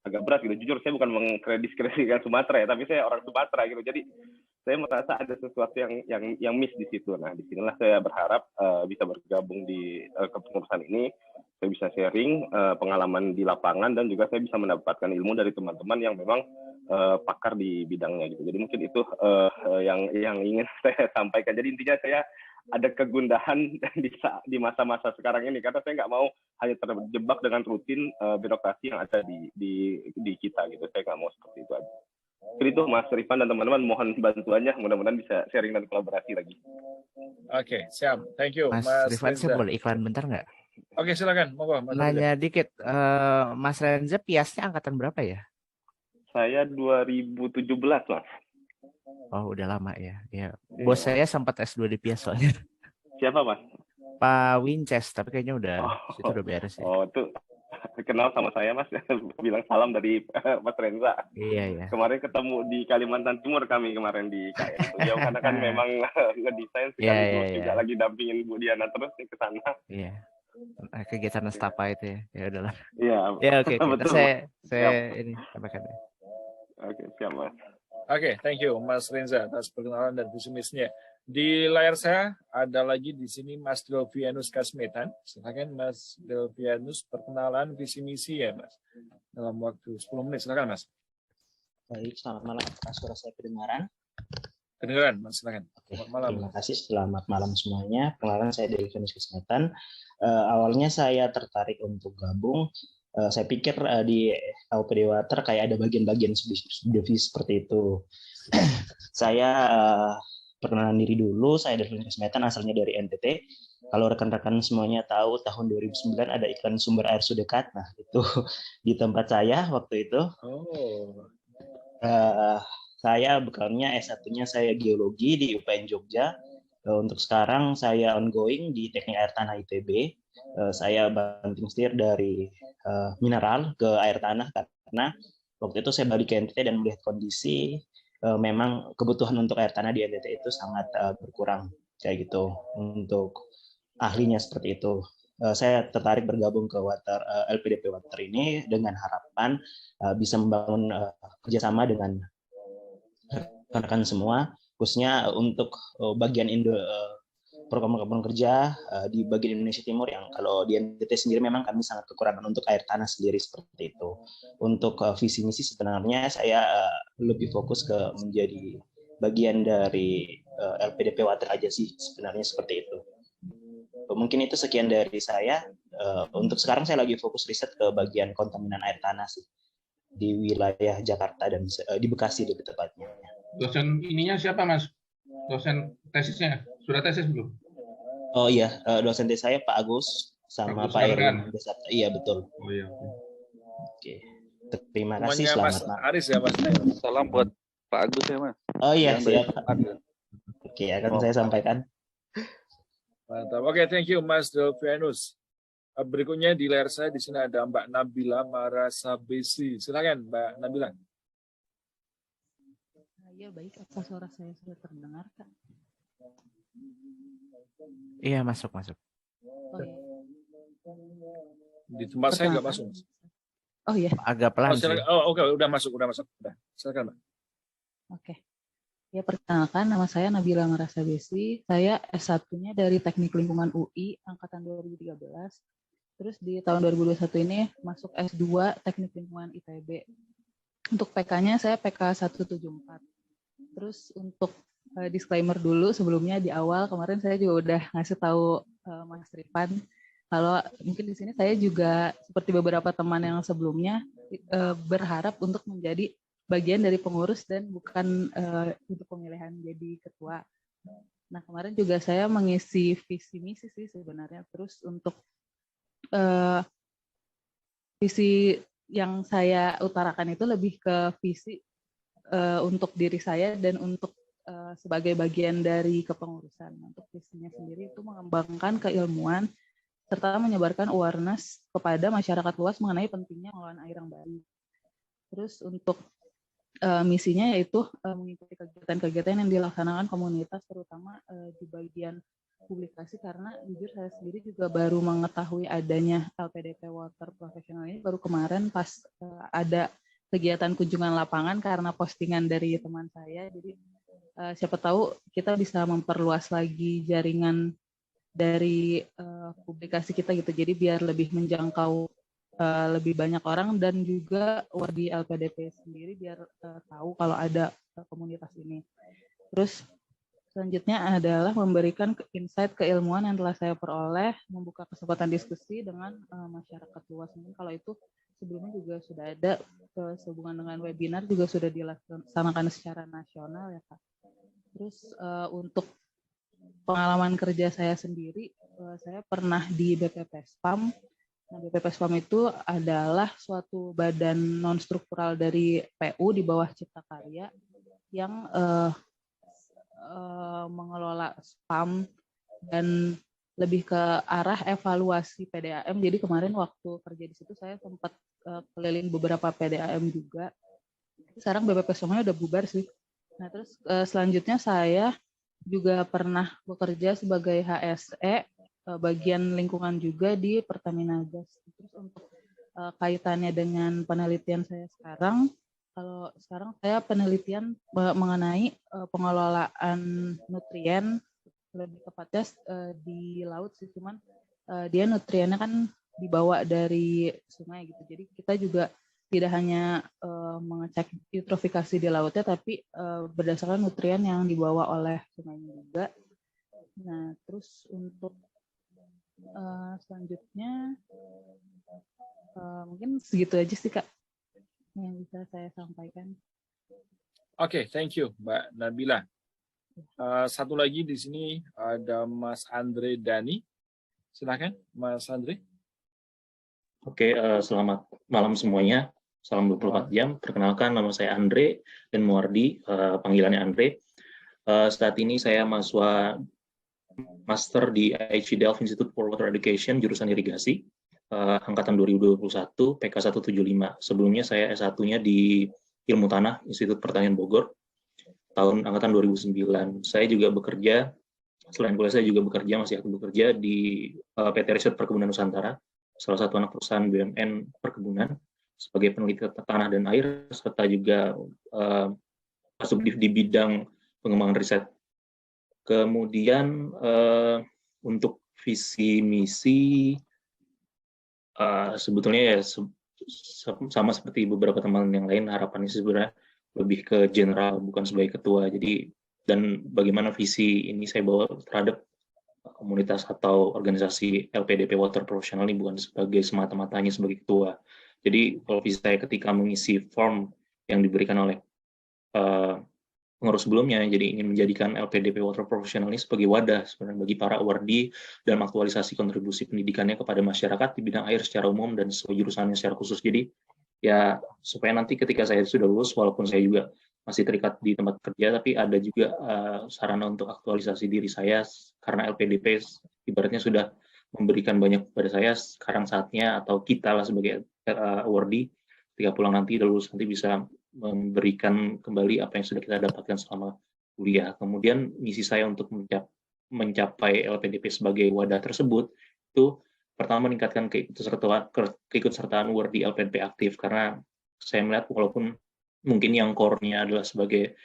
berat gitu. Jujur saya bukan mengkreditkan Sumatera ya, tapi saya orang Sumatera gitu. Jadi saya merasa ada sesuatu yang miss di situ. Nah, disinilah saya berharap bisa bergabung di kepengurusan ini. Saya bisa sharing pengalaman di lapangan dan juga saya bisa mendapatkan ilmu dari teman-teman yang memang pakar di bidangnya gitu. Jadi mungkin itu yang ingin saya sampaikan. Jadi intinya saya ada kegundahan di masa-masa sekarang ini, karena saya nggak mau hanya terjebak dengan rutin birokrasi yang ada di kita gitu. Saya nggak mau seperti itu aja. Jadi itu Mas Rifan dan teman-teman, mohon bantuannya, mudah-mudahan bisa sharing dan kolaborasi lagi. Oke, siap. Thank you, Mas Rifan. Saya boleh iklan bentar nggak? Oke, silakan. Monggo, Mas Nanya dikit, Mas Renza piasnya angkatan berapa ya? Saya 2017 Mas. Oh, udah lama ya. Ya, bos saya sempat S2 di Pias soalnya. Siapa Mas? Pak Winces, tapi kayaknya udah itu udah beres ya. Oh, itu kenal sama saya Mas. Bilang salam dari Mas Renza. Iya. Kemarin ketemu di Kalimantan Timur kami kemarin di KM. Jauh karena kan memang ngedesain sekaligus juga lagi dampingin Bu Diana terus nih ke sana. Iya. kegiatan Nestapa itu ya. Ya udahlah. Iya, Ya oke. Ntar betul. saya ini sampaikan. Oke, siap Mas. Oke, thank you Mas Renza atas perkenalan dan visi misinya. Di layar saya ada lagi di sini Mas Delvianus Kasmetan. Silakan Mas Delvianus, perkenalan visi misi ya Mas. Dalam waktu 10 menit, silakan Mas. Baik, selamat malam. Apakah suara saya kedengaran? Kedengaran Mas, silakan. Oke, Selamat malam. terima kasih. Selamat malam semuanya. Perkenalan saya Delvianus Kasmetan. Awalnya saya tertarik untuk gabung. Saya pikir di LPD Water kayak ada bagian-bagian divisi seperti itu. Saya perkenalan diri dulu, saya Delvianus Kasmetan, asalnya dari NTT. Kalau rekan-rekan semuanya tahu, tahun 2009 ada iklan sumber air Sudekat. Nah, itu di tempat saya waktu itu. Saya bekalnya S1-nya saya geologi di UPN Jogja. Untuk sekarang saya ongoing di Teknik Air Tanah ITB. Saya banting setir dari mineral ke air tanah karena waktu itu saya balik ke NTT dan melihat kondisi memang kebutuhan untuk air tanah di NTT itu sangat berkurang kayak gitu. Untuk ahlinya seperti itu. Saya tertarik bergabung ke LPDP Water ini dengan harapan bisa membangun kerjasama dengan rekan-rekan semua, khususnya untuk bagian program-program kerja di bagian Indonesia Timur yang kalau di NTT sendiri memang kami sangat kekurangan untuk air tanah sendiri seperti itu. Untuk visi misi sebenarnya saya lebih fokus ke menjadi bagian dari LPDP Water aja sih sebenarnya seperti itu. Mungkin itu sekian dari saya. Untuk sekarang saya lagi fokus riset ke bagian kontaminan air tanah sih di wilayah Jakarta dan di Bekasi lebih tepatnya. Dosen ininya siapa Mas? Dosen tesisnya sudah tesis belum? Oh iya, dosen tesis saya Pak Agus sama Agus Pak Argan. Erwin. Iya betul. Oh iya. Oke. Terima kasih. Temannya Mas Selamat malam. Aris ya Mas. Salam buat Pak Agus ya Mas. Oh iya Yang siap. dari Oke, akan saya sampaikan. Mantap. Oke, thank you Mas Delvianus. Berikutnya di layar saya di sini ada Mbak Nabila Marasabesi. Silakan Mbak Nabila. Ya baik, apa suara saya sudah terdengar Kak? Iya masuk. Oh, ya. Di tempat saya nggak masuk. Mas. Oh iya. Agak pelan sih. Oke, udah masuk. Udah. Silakan Mbak. Oke. Ya, perkenalkan nama saya Nabila Marasabesi. Saya S1-nya dari Teknik Lingkungan UI angkatan 2013. Terus di tahun 2021 ini masuk S2 Teknik Lingkungan ITB. Untuk PK-nya saya PK 174. Terus untuk disclaimer dulu sebelumnya di awal kemarin saya juga udah ngasih tahu Mas Ripan kalau mungkin di sini saya juga seperti beberapa teman yang sebelumnya berharap untuk menjadi bagian dari pengurus dan bukan untuk pemilihan jadi ketua. Nah kemarin juga saya mengisi visi misi sih sebenarnya. Terus untuk visi yang saya utarakan itu lebih ke visi untuk diri saya dan untuk sebagai bagian dari kepengurusan. Untuk visinya sendiri itu mengembangkan keilmuan serta menyebarkan awareness kepada masyarakat luas mengenai pentingnya pengelolaan air yang baik. Terus untuk misinya yaitu mengikuti kegiatan-kegiatan yang dilaksanakan komunitas terutama di bagian publikasi karena jujur saya sendiri juga baru mengetahui adanya LPDP Water Professional ini baru kemarin pas ada kegiatan kunjungan lapangan karena postingan dari teman saya. Jadi siapa tahu kita bisa memperluas lagi jaringan dari publikasi kita gitu. Jadi biar lebih menjangkau lebih banyak orang dan juga di LPDP sendiri biar tahu kalau ada komunitas ini. Terus selanjutnya adalah memberikan insight keilmuan yang telah saya peroleh, membuka kesempatan diskusi dengan masyarakat luas. Mungkin kalau itu sebelumnya juga sudah ada sehubungan dengan webinar juga sudah dilaksanakan secara nasional ya Kak. Terus untuk pengalaman kerja saya sendiri, saya pernah di BPP SPAM. Nah, BPP SPAM itu adalah suatu badan non-struktural dari PU di bawah Cipta Karya yang mengelola SPAM dan lebih ke arah evaluasi PDAM. Jadi kemarin waktu kerja di situ saya sempat keliling beberapa PDAM juga. Sekarang BPP SPAM-nya udah bubar sih. Nah terus selanjutnya saya juga pernah bekerja sebagai HSE bagian lingkungan juga di Pertamina Gas. Terus untuk kaitannya dengan penelitian saya sekarang, kalau sekarang saya penelitian mengenai pengelolaan nutrien, lebih tepatnya di laut sih, cuman dia nutriennya kan dibawa dari sungai gitu. Jadi kita juga tidak hanya mengecek eutrofikasi di lautnya, tapi berdasarkan nutrien yang dibawa oleh sungainya juga. Nah, terus untuk selanjutnya mungkin segitu aja sih Kak yang bisa saya sampaikan. Oke, thank you Mbak Nabila. Satu lagi di sini ada Mas Andre Dani. Silakan Mas Andre. Oke, selamat malam semuanya. Salam 24 jam. Perkenalkan, nama saya Andre dan Muardi, panggilannya Andre. Saat ini saya mahasiswa master di IHE Delft Institute for Water Education, jurusan irigasi, angkatan 2021, PK 175. Sebelumnya saya S1-nya di Ilmu Tanah, Institut Pertanian Bogor, tahun angkatan 2009. Saya juga bekerja, selain kuliah saya juga masih aktif bekerja di PT Riset Perkebunan Nusantara, salah satu anak perusahaan BUMN perkebunan, sebagai peneliti tanah dan air, serta juga masuk di bidang pengembangan riset. Kemudian untuk visi misi sebetulnya ya sama seperti beberapa teman yang lain, harapannya sebenarnya lebih ke general, bukan sebagai ketua. Jadi, dan bagaimana visi ini saya bawa terhadap komunitas atau organisasi LPDP Water Professional ini bukan sebagai semata-matanya sebagai ketua. Jadi kalau visi saya ketika mengisi form yang diberikan oleh pengurus sebelumnya, jadi ingin menjadikan LPDP Water Professional ini sebagai wadah sebenarnya bagi para awardee dalam aktualisasi kontribusi pendidikannya kepada masyarakat di bidang air secara umum dan sesuai jurusannya secara khusus. Jadi ya supaya nanti ketika saya sudah lulus, walaupun saya juga masih terikat di tempat kerja, tapi ada juga sarana untuk aktualisasi diri saya karena LPDP ibaratnya sudah memberikan banyak kepada saya. Sekarang saatnya atau kita lah sebagai awardee ketika pulang nanti lulus nanti bisa memberikan kembali apa yang sudah kita dapatkan selama kuliah. Kemudian misi saya untuk mencapai LPDP sebagai wadah tersebut itu pertama meningkatkan keikutsertaan awardee LPDP aktif, karena saya melihat walaupun mungkin yang core-nya adalah sebagai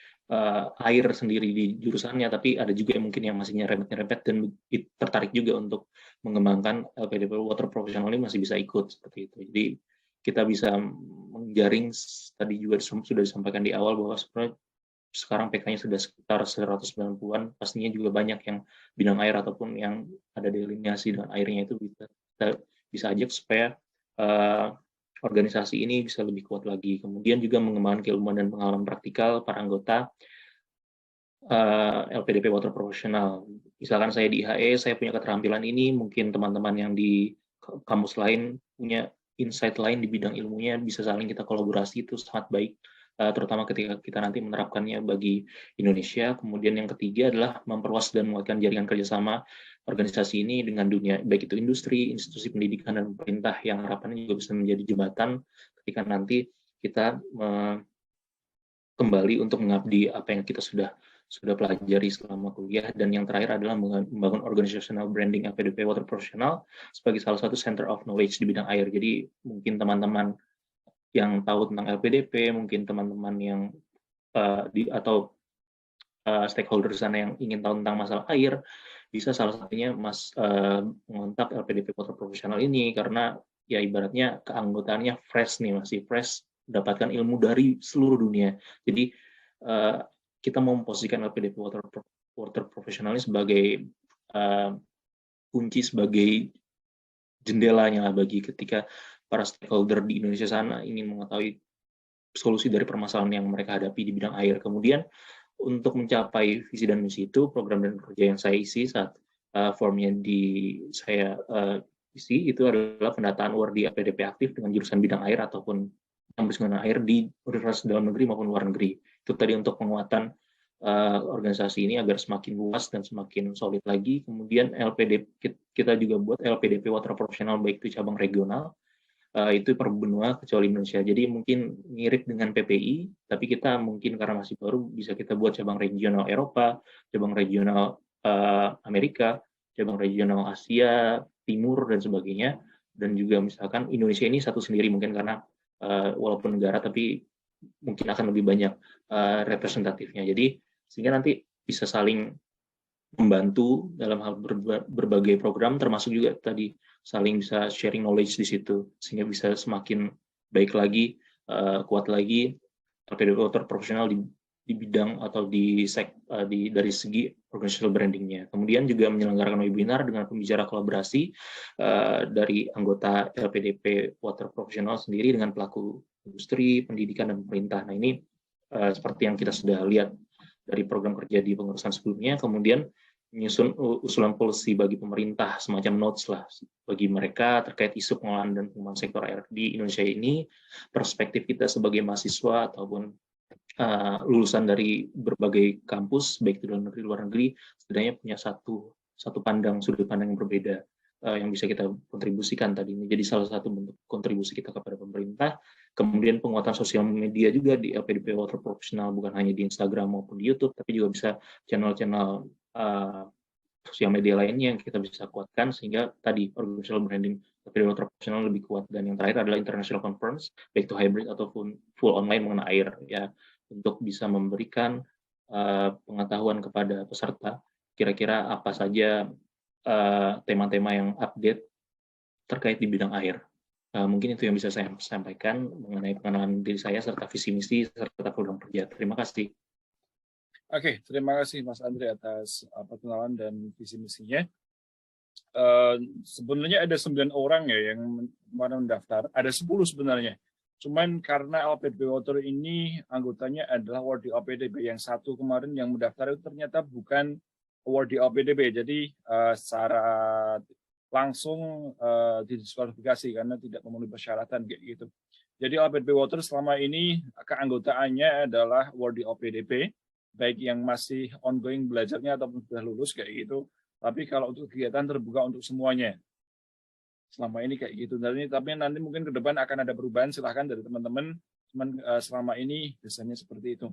air sendiri di jurusannya, tapi ada juga yang mungkin yang masih nyerempet-nyerempet dan tertarik juga untuk mengembangkan LPDP Water Professional ini masih bisa ikut seperti itu. Jadi kita bisa menjaring, tadi juga sudah disampaikan di awal bahwa sebenarnya sekarang PK-nya sudah sekitar 190-an, pastinya juga banyak yang bidang air ataupun yang ada delineasi dengan airnya itu bisa ajak supaya organisasi ini bisa lebih kuat lagi. Kemudian juga mengembangkan keilmuan dan pengalaman praktikal para anggota LPDP Water Professional. Misalkan saya di IHE, saya punya keterampilan ini, mungkin teman-teman yang di kampus lain punya insight lain di bidang ilmunya, bisa saling kita kolaborasi, itu sangat baik, terutama ketika kita nanti menerapkannya bagi Indonesia. Kemudian yang ketiga adalah memperluas dan menguatkan jaringan kerjasama organisasi ini dengan dunia, baik itu industri, institusi pendidikan, dan pemerintah, yang harapannya juga bisa menjadi jembatan ketika nanti kita kembali untuk mengabdi apa yang kita sudah pelajari selama kuliah. Dan yang terakhir adalah membangun organizational branding LPDP Water Professional sebagai salah satu center of knowledge di bidang air. Jadi mungkin teman-teman yang tahu tentang LPDP, mungkin teman-teman yang atau stakeholder sana yang ingin tahu tentang masalah air, bisa salah satunya mengontak LPDP Water Professional ini, karena ya ibaratnya keanggotaannya fresh nih, masih fresh, mendapatkan ilmu dari seluruh dunia. Jadi kita mau memposisikan LPDP Water Professional ini sebagai kunci, sebagai jendelanya bagi ketika para stakeholder di Indonesia sana ingin mengetahui solusi dari permasalahan yang mereka hadapi di bidang air. Kemudian untuk mencapai visi dan misi itu, program dan kerja yang saya isi saat formnya saya isi itu adalah pendataan awardee LPDP aktif dengan jurusan bidang air ataupun yang bersinggungan air di universitas dalam negeri maupun luar negeri. Itu tadi untuk penguatan organisasi ini agar semakin luas dan semakin solid lagi. Kemudian kita juga buat LPDP Water Professional baik itu cabang regional, itu per benua kecuali Indonesia. Jadi mungkin mirip dengan PPI, tapi kita mungkin karena masih baru bisa kita buat cabang regional Eropa, cabang regional Amerika, cabang regional Asia Timur dan sebagainya, dan juga misalkan Indonesia ini satu sendiri mungkin karena walaupun negara tapi mungkin akan lebih banyak representatifnya. Jadi sehingga nanti bisa saling membantu dalam hal berbagai program, termasuk juga tadi saling bisa sharing knowledge di situ, sehingga bisa semakin baik lagi, kuat lagi LPDP Water profesional di bidang atau dari segi organizational brandingnya. Kemudian juga menyelenggarakan webinar dengan pembicara kolaborasi dari anggota LPDP Water profesional sendiri dengan pelaku industri, pendidikan, dan pemerintah. Nah ini seperti yang kita sudah lihat dari program kerja di pengurusan sebelumnya, kemudian menyusun usulan policy bagi pemerintah, semacam notes lah bagi mereka terkait isu pengelolaan dan pengembangan sektor air di Indonesia ini, perspektif kita sebagai mahasiswa ataupun lulusan dari berbagai kampus, baik di dalam negeri luar negeri, setidaknya punya satu sudut pandang yang berbeda yang bisa kita kontribusikan tadi ini. Jadi salah satu bentuk kontribusi kita kepada pemerintah. Kemudian penguatan sosial media juga di LPDP Water Professional, bukan hanya di Instagram maupun di YouTube, tapi juga bisa channel-channel sosial media lainnya yang kita bisa kuatkan, sehingga tadi organizational branding LPDP Water Professional lebih kuat. Dan yang terakhir adalah international conference, baik itu hybrid ataupun full online mengenai air, ya, untuk bisa memberikan pengetahuan kepada peserta kira-kira apa saja tema-tema yang update terkait di bidang air. Mungkin itu yang bisa saya sampaikan mengenai pengenalan diri saya serta visi misi serta program kerja. Terima kasih. Oke, terima kasih Mas Andre atas perkenalan dan visi misinya. Sebenarnya ada 9 orang ya yang mendaftar. Ada 10 sebenarnya. Cuman karena LPDP Water ini anggotanya adalah awardee LPDP, yang satu kemarin yang mendaftar itu ternyata bukan awardee LPDP. Jadi secara langsung didiskualifikasi karena tidak memenuhi persyaratan kayak gitu. Jadi LPDP Water selama ini keanggotaannya adalah awardee LPDP, baik yang masih ongoing belajarnya ataupun sudah lulus kayak gitu. Tapi kalau untuk kegiatan terbuka untuk semuanya. Selama ini kayak gitu. Tapi nanti mungkin ke depan akan ada perubahan, silahkan dari teman-teman. Cuman selama ini biasanya seperti itu.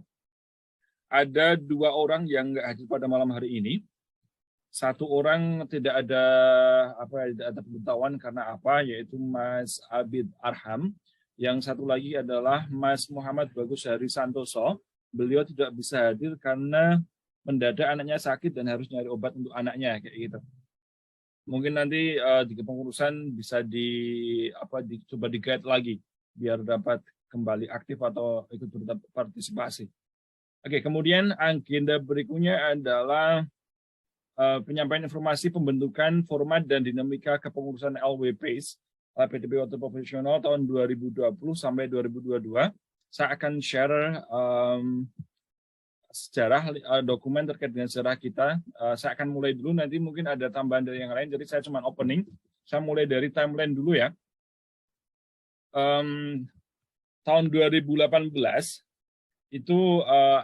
Ada 2 orang yang nggak hadir pada malam hari ini. Satu orang tidak ada pemberitahuan karena apa, yaitu Mas Abid Arham. Yang satu lagi adalah Mas Muhammad Bagus Hari Santoso. Beliau tidak bisa hadir karena mendadak anaknya sakit dan harus nyari obat untuk anaknya kayak gitu. Mungkin nanti di kepengurusan bisa coba di-guide lagi biar dapat kembali aktif atau ikut berpartisipasi. Oke, kemudian agenda berikutnya adalah penyampaian informasi pembentukan format dan dinamika kepengurusan LWPs LPDP Water Professional tahun 2020 sampai 2022. Saya akan share sejarah dokumen terkait dengan sejarah kita. Saya akan mulai dulu, nanti mungkin ada tambahan dari yang lain, jadi saya cuma opening. Saya mulai dari timeline dulu ya. Tahun 2018 itu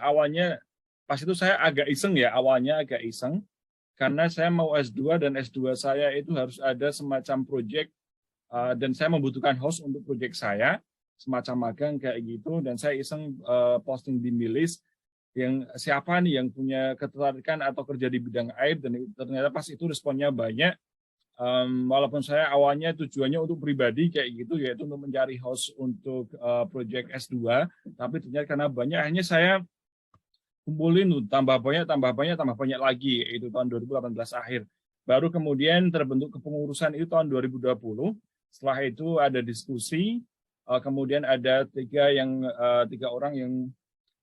awalnya, pas itu saya agak iseng ya, karena saya mau S2 dan S2 saya itu harus ada semacam project dan saya membutuhkan host untuk project saya, semacam magang kayak gitu, dan saya iseng posting di Milis yang siapa nih yang punya ketertarikan atau kerja di bidang air, dan ternyata pas itu responnya banyak. Walaupun saya awalnya tujuannya untuk pribadi kayak gitu, yaitu untuk mencari host untuk project S2, tapi ternyata karena banyak, akhirnya saya kumpulin tambah banyak lagi, itu tahun 2018 akhir. Baru kemudian terbentuk kepengurusan itu tahun 2020. Setelah itu ada diskusi, kemudian ada 3 orang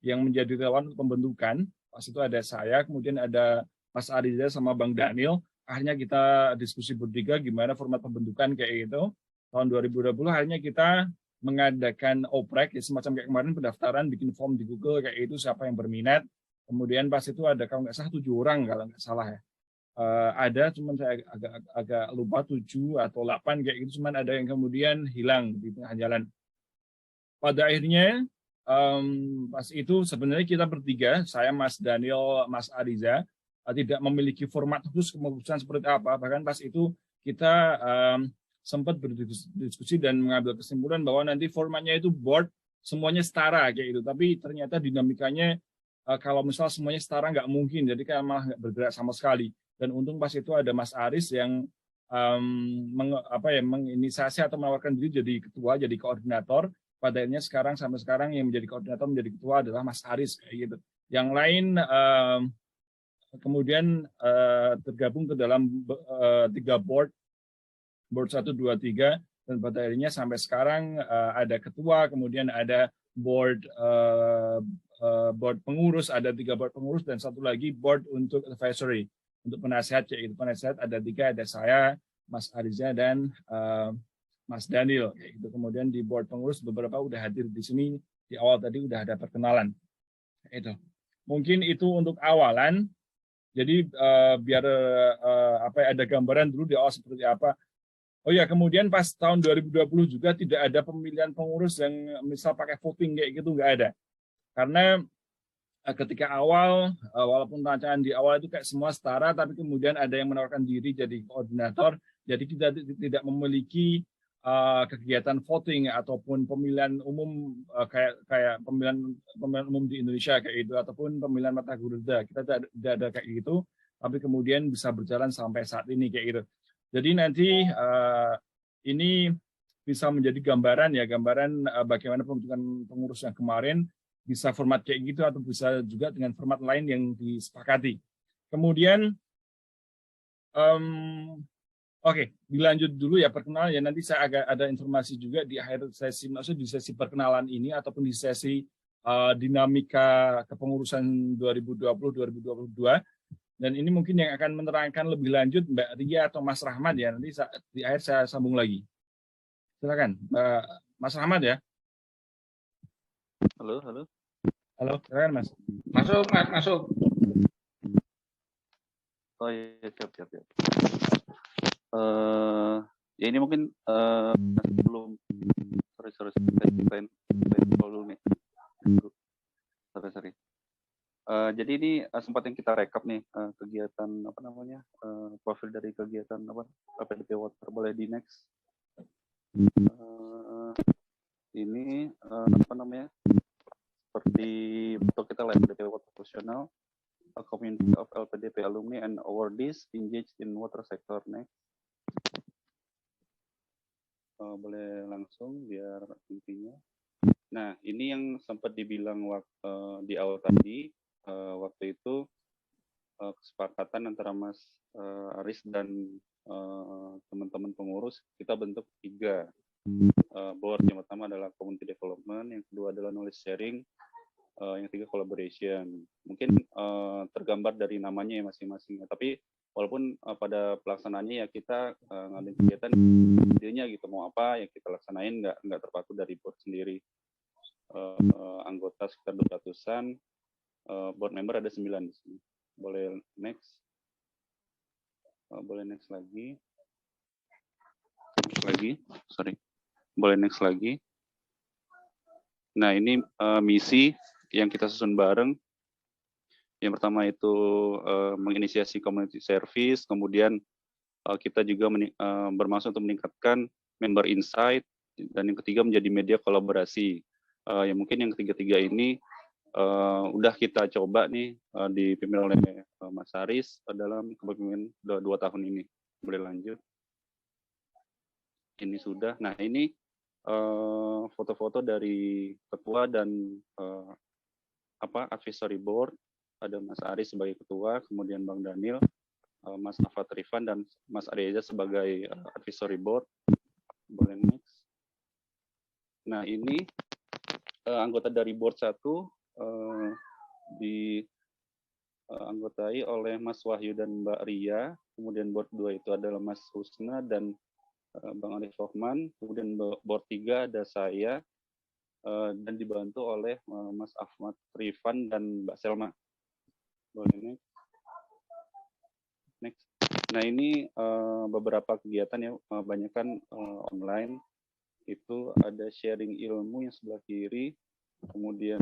yang menjadi relawan untuk pembentukan. Pas itu ada saya, kemudian ada Mas Ariza sama Bang Daniel. Akhirnya kita diskusi bertiga gimana format pembentukan kayak gitu. Tahun 2020 akhirnya kita mengadakan oprek, ya semacam kayak kemarin pendaftaran, bikin form di Google kayak itu, siapa yang berminat. Kemudian pas itu ada kalau nggak salah 7 orang kalau nggak salah ya. Ada, cuman saya agak lupa 7 atau 8 kayak gitu, cuman ada yang kemudian hilang di tengah jalan. Pada akhirnya pas itu sebenarnya kita bertiga, saya, Mas Daniel, Mas Ariza, tidak memiliki format khusus kepengurusan seperti apa. Bahkan pas itu kita sempat berdiskusi dan mengambil kesimpulan bahwa nanti formatnya itu board semuanya setara kayak gitu. Tapi ternyata dinamikanya kalau misal semuanya setara nggak mungkin, jadi kan malah nggak bergerak sama sekali. Dan untung pas itu ada Mas Aris yang menginisiasi atau menawarkan diri jadi ketua, jadi koordinator. Pada akhirnya sampai sekarang yang menjadi koordinator, menjadi ketua adalah Mas Aris kayak gitu. Yang lain kemudian tergabung ke dalam 3 board 1, 2, 3, dan pada akhirnya sampai sekarang ada ketua, kemudian ada board pengurus, ada 3 board pengurus dan 1 lagi board untuk advisory, untuk penasehat, yaitu penasehat ada 3, ada saya, Mas Ariza, dan Mas Daniel. Itu kemudian di board pengurus beberapa udah hadir di sini, di awal tadi udah ada perkenalan. Itu mungkin itu untuk awalan. Jadi biar ada gambaran dulu di awal seperti apa. Oh ya, kemudian pas tahun 2020 juga tidak ada pemilihan pengurus yang misal pakai voting kayak gitu, nggak ada. Karena ketika awal, walaupun rancangan di awal itu kayak semua setara, tapi kemudian ada yang menawarkan diri jadi koordinator, jadi kita tidak memiliki kegiatan voting ataupun pemilihan umum kayak pemilihan umum di Indonesia kayak itu, ataupun pemilihan mata gurda. Kita tidak ada kayak gitu, tapi kemudian bisa berjalan sampai saat ini kayak gitu. Jadi nanti ini bisa menjadi gambaran bagaimana pembentukan pengurus yang kemarin, bisa format kayak gitu atau bisa juga dengan format lain yang disepakati. Kemudian, oke, dilanjut dulu ya perkenalan ya. Nanti saya agak ada informasi juga di akhir sesi, maksudnya di sesi perkenalan ini ataupun di sesi dinamika kepengurusan 2020-2022. Dan ini mungkin yang akan menerangkan lebih lanjut Mbak Ria atau Mas Rahmat ya. Nanti di akhir saya sambung lagi. Silakan, Mas Rahmat ya. Halo. Halo, silakan Mas. Masuk. Oh iya, siap. Ya ini mungkin belum sorry dulu nih. Sorry. Jadi ini sempat yang kita rekap nih kegiatan profil dari kegiatan LPDP Water. Boleh di next. Ini seperti untuk kita LPDP Water Professional, a community of LPDP alumni and awardees engaged in water sector. Next. Boleh langsung biar intinya. Nah, ini yang sempat dibilang di awal tadi. Waktu itu kesepakatan antara Mas Aris dan teman-teman pengurus, kita bentuk 3 board. Yang pertama adalah community development, yang kedua adalah knowledge sharing, yang ketiga collaboration. Mungkin tergambar dari namanya ya masing-masing. Tapi walaupun pada pelaksanaannya ya kita ngadain kegiatan sendirinya gitu, mau apa yang kita laksanain nggak terpaku dari board sendiri. Anggota sekitar 200-an. Board member ada 9 di sini. Boleh next. Boleh next lagi. Sorry. Boleh next lagi. Nah, ini misi yang kita susun bareng. Yang pertama itu menginisiasi community service, kemudian kita juga bermaksud untuk meningkatkan member insight, dan yang ketiga menjadi media kolaborasi. Yang mungkin yang ketiga ini udah kita coba nih dipimpin oleh Mas Aris dalam kepemimpinan 2 tahun ini. Boleh lanjut. Ini sudah. Nah, ini foto-foto dari ketua dan advisory board. Ada Mas Aris sebagai ketua, kemudian Bang Daniel, Mas Afat Rifan, dan Mas Ariza sebagai advisory board. Boleh next. Nah, ini anggota dari board 1 dianggotai oleh Mas Wahyu dan Mbak Ria, kemudian board 2 itu adalah Mas Husna dan Bang Arif Rohman, kemudian board 3 ada saya, dan dibantu oleh Mas Ahmad Rifan dan Mbak Selma. Boleh next. Nah, ini beberapa kegiatan ya, kebanyakan online. Itu ada sharing ilmu yang sebelah kiri, kemudian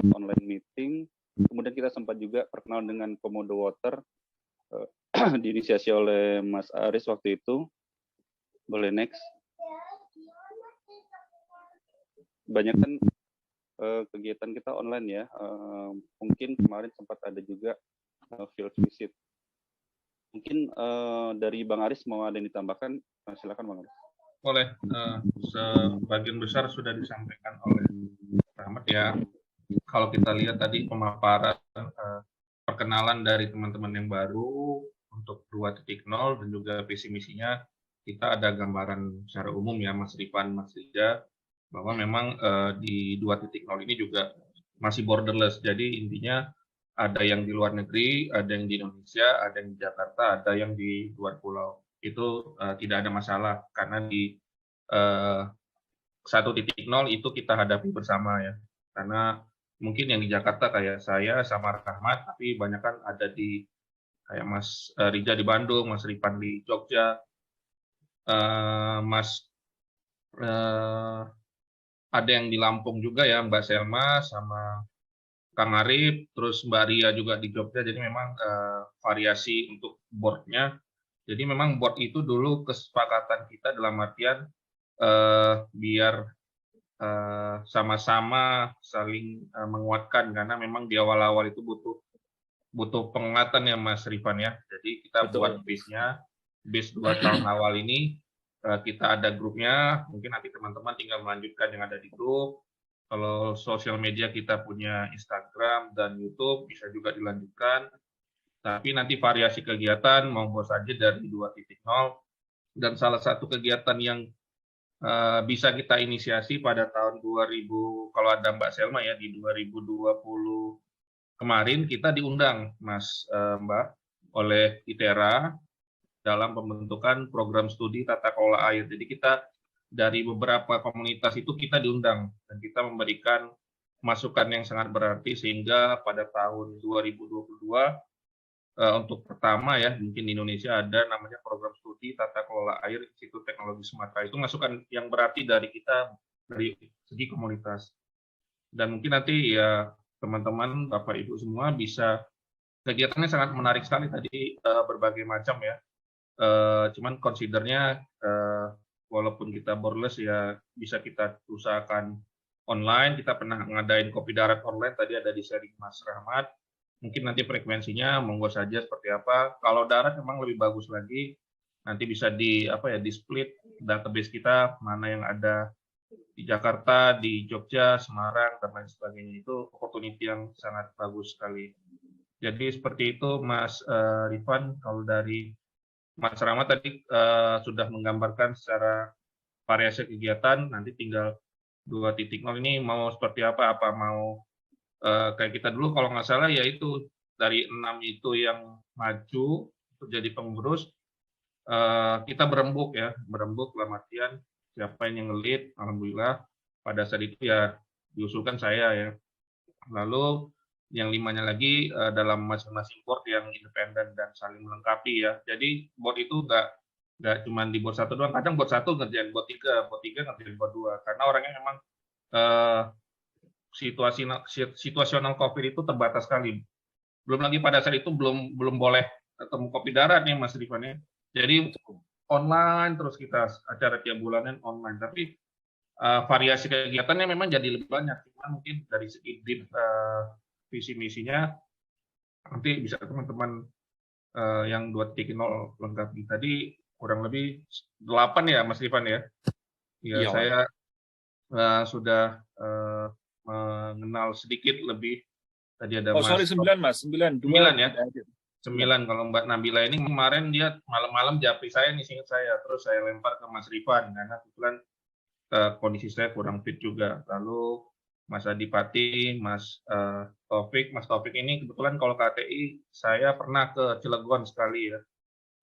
online meeting, kemudian kita sempat juga perkenalan dengan Komodo Water, diinisiasi oleh Mas Aris waktu itu. Boleh next. Banyak kan kegiatan kita online ya. Mungkin kemarin sempat ada juga field visit. Mungkin dari Bang Aris mau ada yang ditambahkan, silakan Bang Aris. Boleh, sebagian besar sudah disampaikan oleh Rahmat ya. Kalau kita lihat tadi pemaparan perkenalan dari teman-teman yang baru untuk 2.0 dan juga visi misinya, kita ada gambaran secara umum ya Mas Rifan, Mas Rija, bahwa memang di 2.0 ini juga masih borderless. Jadi intinya ada yang di luar negeri, ada yang di Indonesia, ada yang di Jakarta, ada yang di luar pulau. Itu tidak ada masalah karena di 1.0 itu kita hadapi bersama ya. Karena mungkin yang di Jakarta kayak saya sama Rahmat, tapi banyak kan ada di kayak Mas Rija di Bandung, Mas Rifan di Jogja, ada yang di Lampung juga ya, Mbak Selma sama Kang Arif, terus Mbak Ria juga di Jogja. Jadi memang variasi untuk board-nya. Jadi memang board itu dulu kesepakatan kita dalam artian biar sama-sama saling menguatkan, karena memang di awal-awal itu butuh penguatan ya Mas Rifan ya. Jadi kita buat base-nya, base 2 tahun awal ini kita ada grupnya, mungkin nanti teman-teman tinggal melanjutkan yang ada di grup. Kalau sosial media kita punya Instagram dan YouTube, bisa juga dilanjutkan. Tapi nanti variasi kegiatan monggo saja dari 2.0, dan salah satu kegiatan yang bisa kita inisiasi pada tahun 2000, kalau ada Mbak Selma ya, di 2020 kemarin kita diundang Mas Mbak oleh ITERA dalam pembentukan program studi tata kelola air. Jadi kita dari beberapa komunitas itu kita diundang dan kita memberikan masukan yang sangat berarti, sehingga pada tahun 2022 untuk pertama ya mungkin di Indonesia ada namanya program studi tata kelola air Institut Teknologi Sumatera. Itu masukan yang berarti dari kita dari segi komunitas. Dan mungkin nanti ya teman-teman Bapak Ibu semua bisa, kegiatannya sangat menarik sekali tadi, berbagai macam ya. Cuman considernya walaupun kita borderless ya bisa kita usahakan online. Kita pernah ngadain kopi darat online, tadi ada di sharing Mas Rahmat. Mungkin nanti frekuensinya monggo saja seperti apa. Kalau darat memang lebih bagus lagi. Nanti bisa di split database kita mana yang ada di Jakarta, di Jogja, Semarang dan lain sebagainya. Itu opportunity yang sangat bagus sekali. Jadi seperti itu Mas Rifan. Kalau dari Mas Rahmat tadi sudah menggambarkan secara variasi kegiatan, nanti tinggal 2.0 ini mau seperti apa mau kayak kita dulu kalau nggak salah ya itu dari 6 itu yang maju untuk jadi pengurus, kita berembuk dalam artian siapa yang nge-lead. Alhamdulillah pada saat itu ya diusulkan saya ya. Lalu yang 5-nya lagi dalam masing-masing board yang independen dan saling melengkapi ya. Jadi board itu nggak cuma di board 1 doang. Kadang board 1 ngerjain board 3 ngerjain board 2. Karena orangnya memang situasional COVID itu terbatas sekali. Belum lagi pada saat itu belum boleh ketemu kopi darat nih Mas Rifan ya. Jadi online terus kita acara tiap bulanan online. Tapi variasi kegiatannya memang jadi lebih banyak. Cuma mungkin dari segi deep visi misinya nanti bisa teman-teman yang 2.0 lengkapi. Tadi kurang lebih 8 ya Mas Rifan ya. Ya saya sudah mengenal sedikit lebih. Tadi ada Mas. Sorry 9 Mas, 9 ya. 9 kalau Mbak Nabila ini kemarin dia malam-malam japri saya nih, singkat saya, terus saya lempar ke Mas Rifan karena kebetulan kondisi saya kurang fit juga. Lalu Mas Adipati, Mas Taufik ini kebetulan kalau KTI saya pernah ke Cilegon sekali ya,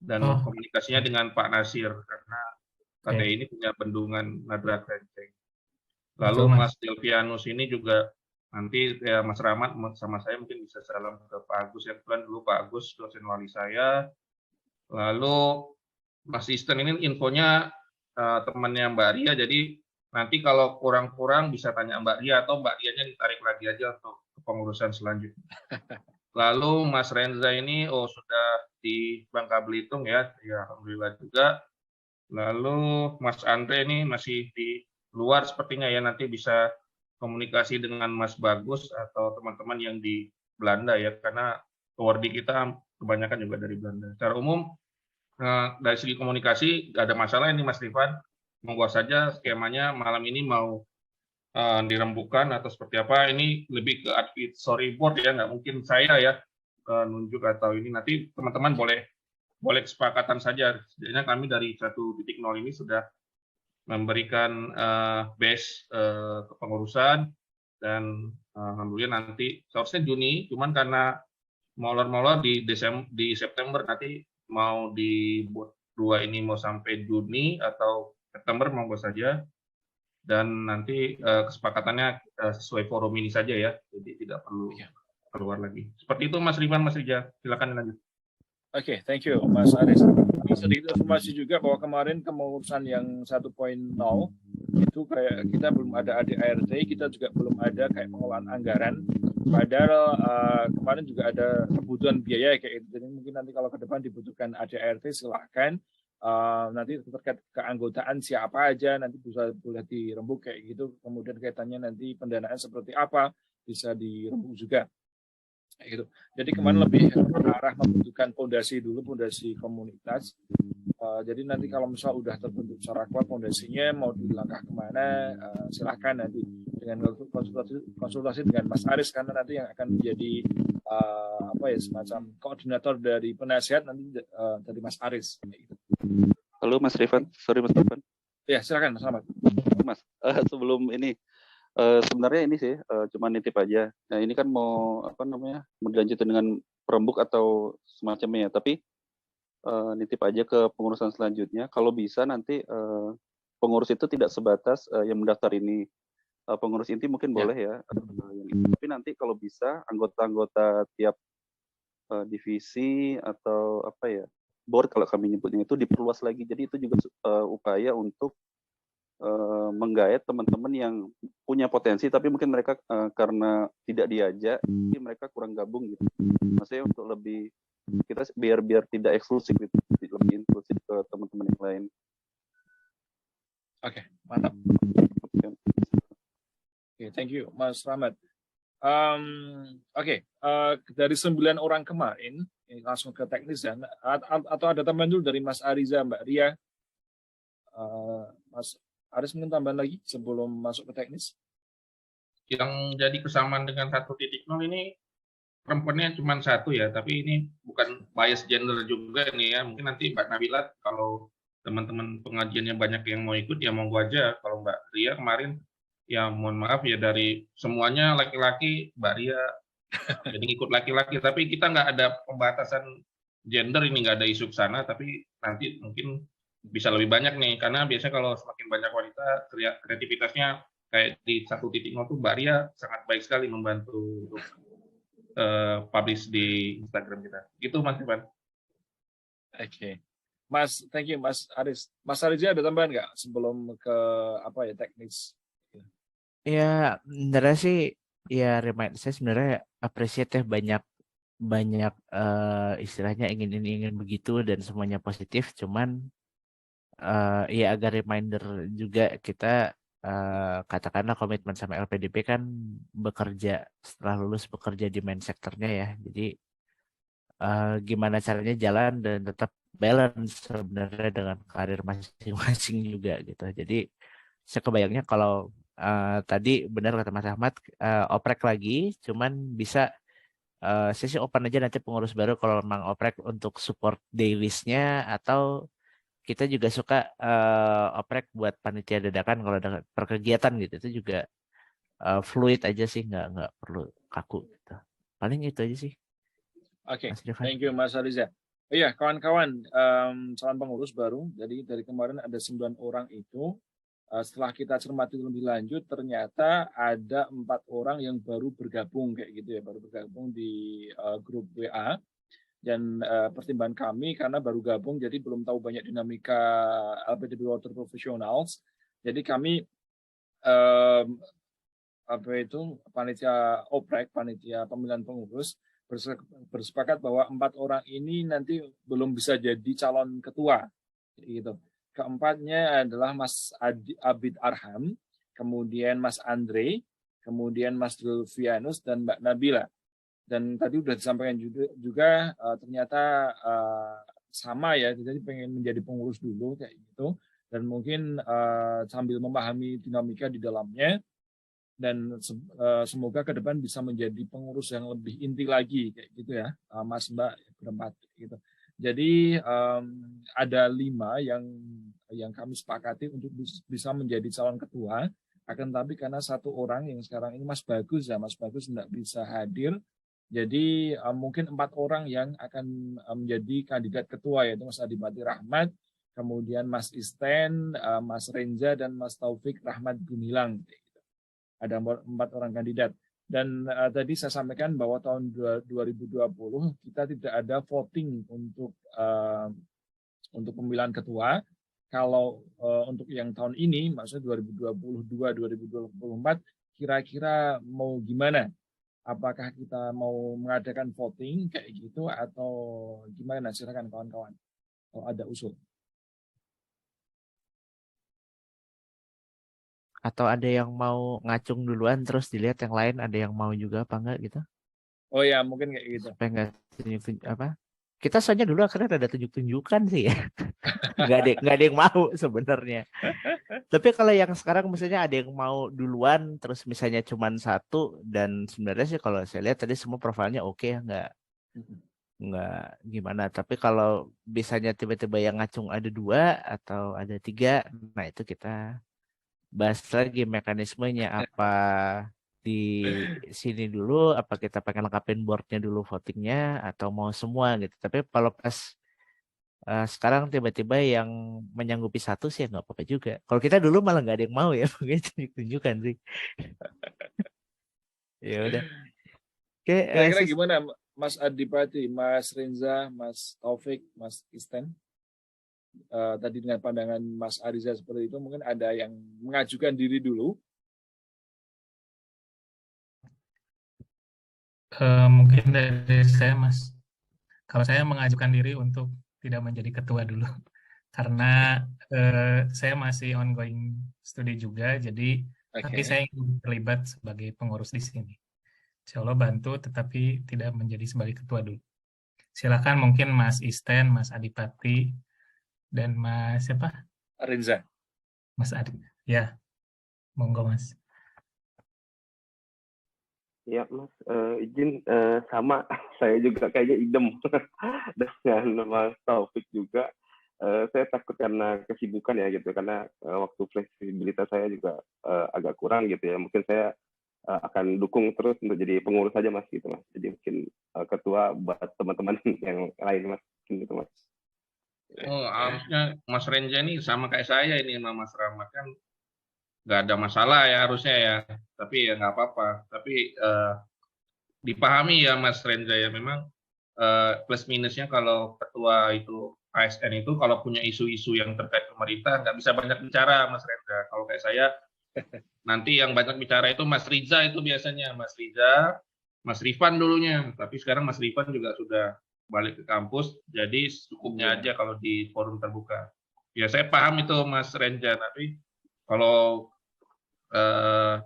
dan komunikasinya dengan Pak Nasir karena KTI ini punya bendungan Nadra Krenceng. Lalu Mas Delvianus ini juga nanti ya Mas Rahmat sama saya mungkin bisa salam ke Pak Agus ya, kebetulan dulu Pak Agus dosen wali saya. Lalu Mas Isten ini infonya temannya Mbak Ria, jadi nanti kalau kurang-kurang bisa tanya Mbak Ria atau Mbak Rianya ditarik lagi aja untuk kepengurusan selanjutnya. Lalu Mas Renza ini sudah di Bangka Belitung ya alhamdulillah juga. Lalu Mas Andre ini masih di luar sepertinya ya, nanti bisa komunikasi dengan Mas Bagus atau teman-teman yang di Belanda ya, karena awardee kita kebanyakan juga dari Belanda. Secara umum dari segi komunikasi nggak ada masalah ini Mas Rifan. Monggo saja skemanya malam ini mau dirembukan atau seperti apa. Ini lebih ke advisory board ya, nggak mungkin saya ya nunjuk atau ini. Nanti teman-teman boleh kesepakatan saja. Setidaknya kami dari 1.0 ini sudah memberikan base kepengurusan dan alhamdulillah nanti seharusnya Juni, cuman karena molor-molor di September nanti mau dibuat 2 ini mau sampai Juni atau September monggo saja, dan nanti kesepakatannya sesuai forum ini saja ya, jadi tidak perlu keluar lagi. Seperti itu Mas Rifan, Mas Rija, silakan lanjut. Oke, thank you Mas Aris. Sedikit informasi juga bahwa kemarin kepengurusan yang 1.0 itu kayak kita belum ada ADART, kita juga belum ada kayak pengelolaan anggaran. Padahal kemarin juga ada kebutuhan biaya kayak itu. Jadi mungkin nanti kalau ke depan dibutuhkan ADART silahkan. Nanti terkait keanggotaan siapa aja nanti bisa boleh dirembuk kayak gitu. Kemudian kaitannya nanti pendanaan seperti apa bisa dirembuk juga. Gitu. Jadi kemarin lebih arah membutuhkan fondasi dulu, fondasi komunitas. Jadi nanti kalau misal udah terbentuk secara kuat fondasinya mau dilangkah kemana, silahkan nanti dengan konsultasi dengan Mas Aris, karena nanti yang akan menjadi semacam koordinator dari penasihat nanti dari Mas Aris. Gitu. Halo Mas Rifan, sorry Mas Rifan. Ya silakan Mas Ahmad. Mas, sebelum ini sebenarnya ini sih cuma nitip aja. Nah ini kan mau dilanjutin dengan perembuk atau semacamnya, tapi nitip aja ke pengurusan selanjutnya. Kalau bisa nanti pengurus itu tidak sebatas yang mendaftar ini, pengurus inti mungkin boleh ya. Tapi nanti kalau bisa anggota-anggota tiap divisi atau board kalau kami nyebutnya itu diperluas lagi. Jadi itu juga upaya untuk menggait teman-teman yang punya potensi tapi mungkin mereka karena tidak diajak jadi mereka kurang gabung gitu. Maksudnya untuk lebih kita biar tidak eksklusif gitu, lebih inklusif ke teman-teman yang lain. Oke, mantap. Oke, thank you Mas Rahmat. Dari 9 orang kemarin langsung ke teknis ya, atau ada tambahan dulu dari Mas Ariza, Mbak Ria, Mas Aris mungkin tambahan lagi sebelum masuk ke teknis? Yang jadi kesamaan dengan 1.0 ini perempuannya cuma 1 ya, tapi ini bukan bias gender juga ini ya. Mungkin nanti Mbak Nabila kalau teman-teman pengajiannya banyak yang mau ikut ya monggo aja. Kalau Mbak Ria kemarin ya mohon maaf ya dari semuanya laki-laki, Mbak Ria jadi ikut laki-laki, tapi kita nggak ada pembatasan gender ini, nggak ada isu ke sana, tapi nanti mungkin bisa lebih banyak nih, karena biasanya kalau semakin banyak wanita kreativitasnya kayak di 1.0 tuh Mbak Ria sangat baik sekali membantu untuk publish di Instagram kita. Gitu Mas Ivan. Oke. Mas, thank you Mas Aris. Mas Aris ada tambahan nggak sebelum ke teknis? Ya, sebenarnya sih ya saya sebenarnya appreciate ya banyak istilahnya ingin begitu dan semuanya positif, cuman ya agak reminder juga kita katakanlah komitmen sama LPDP kan bekerja setelah lulus bekerja di main sektornya ya, jadi gimana caranya jalan dan tetap balance sebenarnya dengan karir masing-masing juga gitu. Jadi saya kebayangnya kalau tadi benar kata Mas Ahmad oprek lagi, cuman bisa saya sih open aja nanti pengurus baru kalau memang oprek untuk support dailies-nya, atau kita juga suka oprek buat panitia dadakan kalau ada perkegiatan gitu, itu juga fluid aja sih, nggak perlu kaku gitu. Paling itu aja sih. Oke, thank you Mas Ariza. Oh iya, kawan-kawan, calon pengurus baru, jadi dari kemarin ada 9 orang itu, setelah kita cermati lebih lanjut, ternyata ada 4 orang yang baru bergabung kayak gitu ya, baru bergabung di grup WA. Dan pertimbangan kami karena baru gabung, jadi belum tahu banyak dinamika LPDP Water Professionals. Jadi kami panitia oprek, panitia pemilihan pengurus bersepakat bahwa 4 orang ini nanti belum bisa jadi calon ketua. Gitu. Keempatnya adalah Mas Abid Arham, kemudian Mas Andre, kemudian Mas Dulvianus dan Mbak Nabila. Dan tadi sudah disampaikan juga ternyata sama ya, jadi pengen menjadi pengurus dulu kayak gitu, dan mungkin sambil memahami dinamika di dalamnya, dan semoga ke depan bisa menjadi pengurus yang lebih inti lagi kayak gitu ya, Mas Mbak berempat gitu. Jadi ada 5 yang kami sepakati untuk bisa menjadi calon ketua. Akan tapi karena 1 orang yang sekarang ini Mas Bagus tidak bisa hadir. Jadi mungkin 4 orang yang akan menjadi kandidat ketua, yaitu Mas Adipati Rahmat, kemudian Mas Isten, Mas Renza, dan Mas Taufik Rahmat Gumilang. Ada 4 orang kandidat. Dan tadi saya sampaikan bahwa tahun 2020 kita tidak ada voting untuk pemilihan ketua. Kalau untuk yang tahun ini, maksudnya 2022-2024, kira-kira mau gimana? Apakah kita mau mengadakan voting kayak gitu atau gimana? Silakan kawan-kawan kalau ada usul. Atau ada yang mau ngacung duluan terus dilihat yang lain ada yang mau juga apa enggak gitu? Oh ya, mungkin kayak gitu. Supaya nggak tunjuk apa? Kita soalnya dulu akhirnya ada tunjuk-tunjukkan sih ya. nggak ada yang mau sebenarnya. Tapi kalau yang sekarang misalnya ada yang mau duluan terus misalnya cuma 1, dan sebenarnya sih kalau saya lihat tadi semua profilnya oke ya, nggak gimana. Tapi kalau bisanya tiba-tiba yang ngacung ada 2 atau ada 3, nah itu kita bahas lagi mekanismenya apa di sini dulu, apa kita pengen lengkapin boardnya dulu votingnya atau mau semua gitu. Tapi kalau pas sekarang tiba-tiba yang menyanggupi 1 sih ya nggak apa-apa juga. Kalau kita dulu malah nggak ada yang mau ya, mungkin tunjukkan sih. Ya udah. Oke, kira-kira gimana Mas Adipati, Mas Renza, Mas Taufik, Mas Isten? Tadi dengan pandangan Mas Ariza seperti itu, mungkin ada yang mengajukan diri dulu. Mungkin dari saya, Mas. Kalau saya mengajukan diri untuk tidak menjadi ketua dulu, karena saya masih ongoing studi juga, jadi tapi saya ingin terlibat sebagai pengurus di sini. Insya Allah bantu, tetapi tidak menjadi sebagai ketua dulu. Silakan mungkin Mas Isten, Mas Adipati, dan Mas siapa? Renza. Mas Adi. Ya, monggo Mas. Ya Mas, izin sama saya juga kayaknya idem dengan Mas Taufik juga. Saya takut karena kesibukan ya gitu, karena waktu fleksibilitas saya juga agak kurang gitu ya. Mungkin saya akan dukung terus untuk jadi pengurus saja Mas gitu Mas. Jadi mungkin ketua buat teman-teman yang lain Mas gitu Mas. Oh, harusnya Mas Renja ini sama kayak saya ini sama Mas Rahmat kan nggak ada masalah ya harusnya ya, tapi ya nggak apa-apa. Tapi dipahami ya Mas Renja ya, memang plus minusnya kalau ketua itu ASN itu kalau punya isu-isu yang terkait pemerintah nggak bisa banyak bicara Mas Renja. Kalau kayak saya nanti yang banyak bicara itu Mas Riza itu biasanya, Mas Riza, Mas Rifan dulunya, tapi sekarang Mas Rifan juga sudah balik ke kampus, jadi cukupnya aja kalau di forum terbuka. Ya saya paham itu Mas Renja, tapi kalau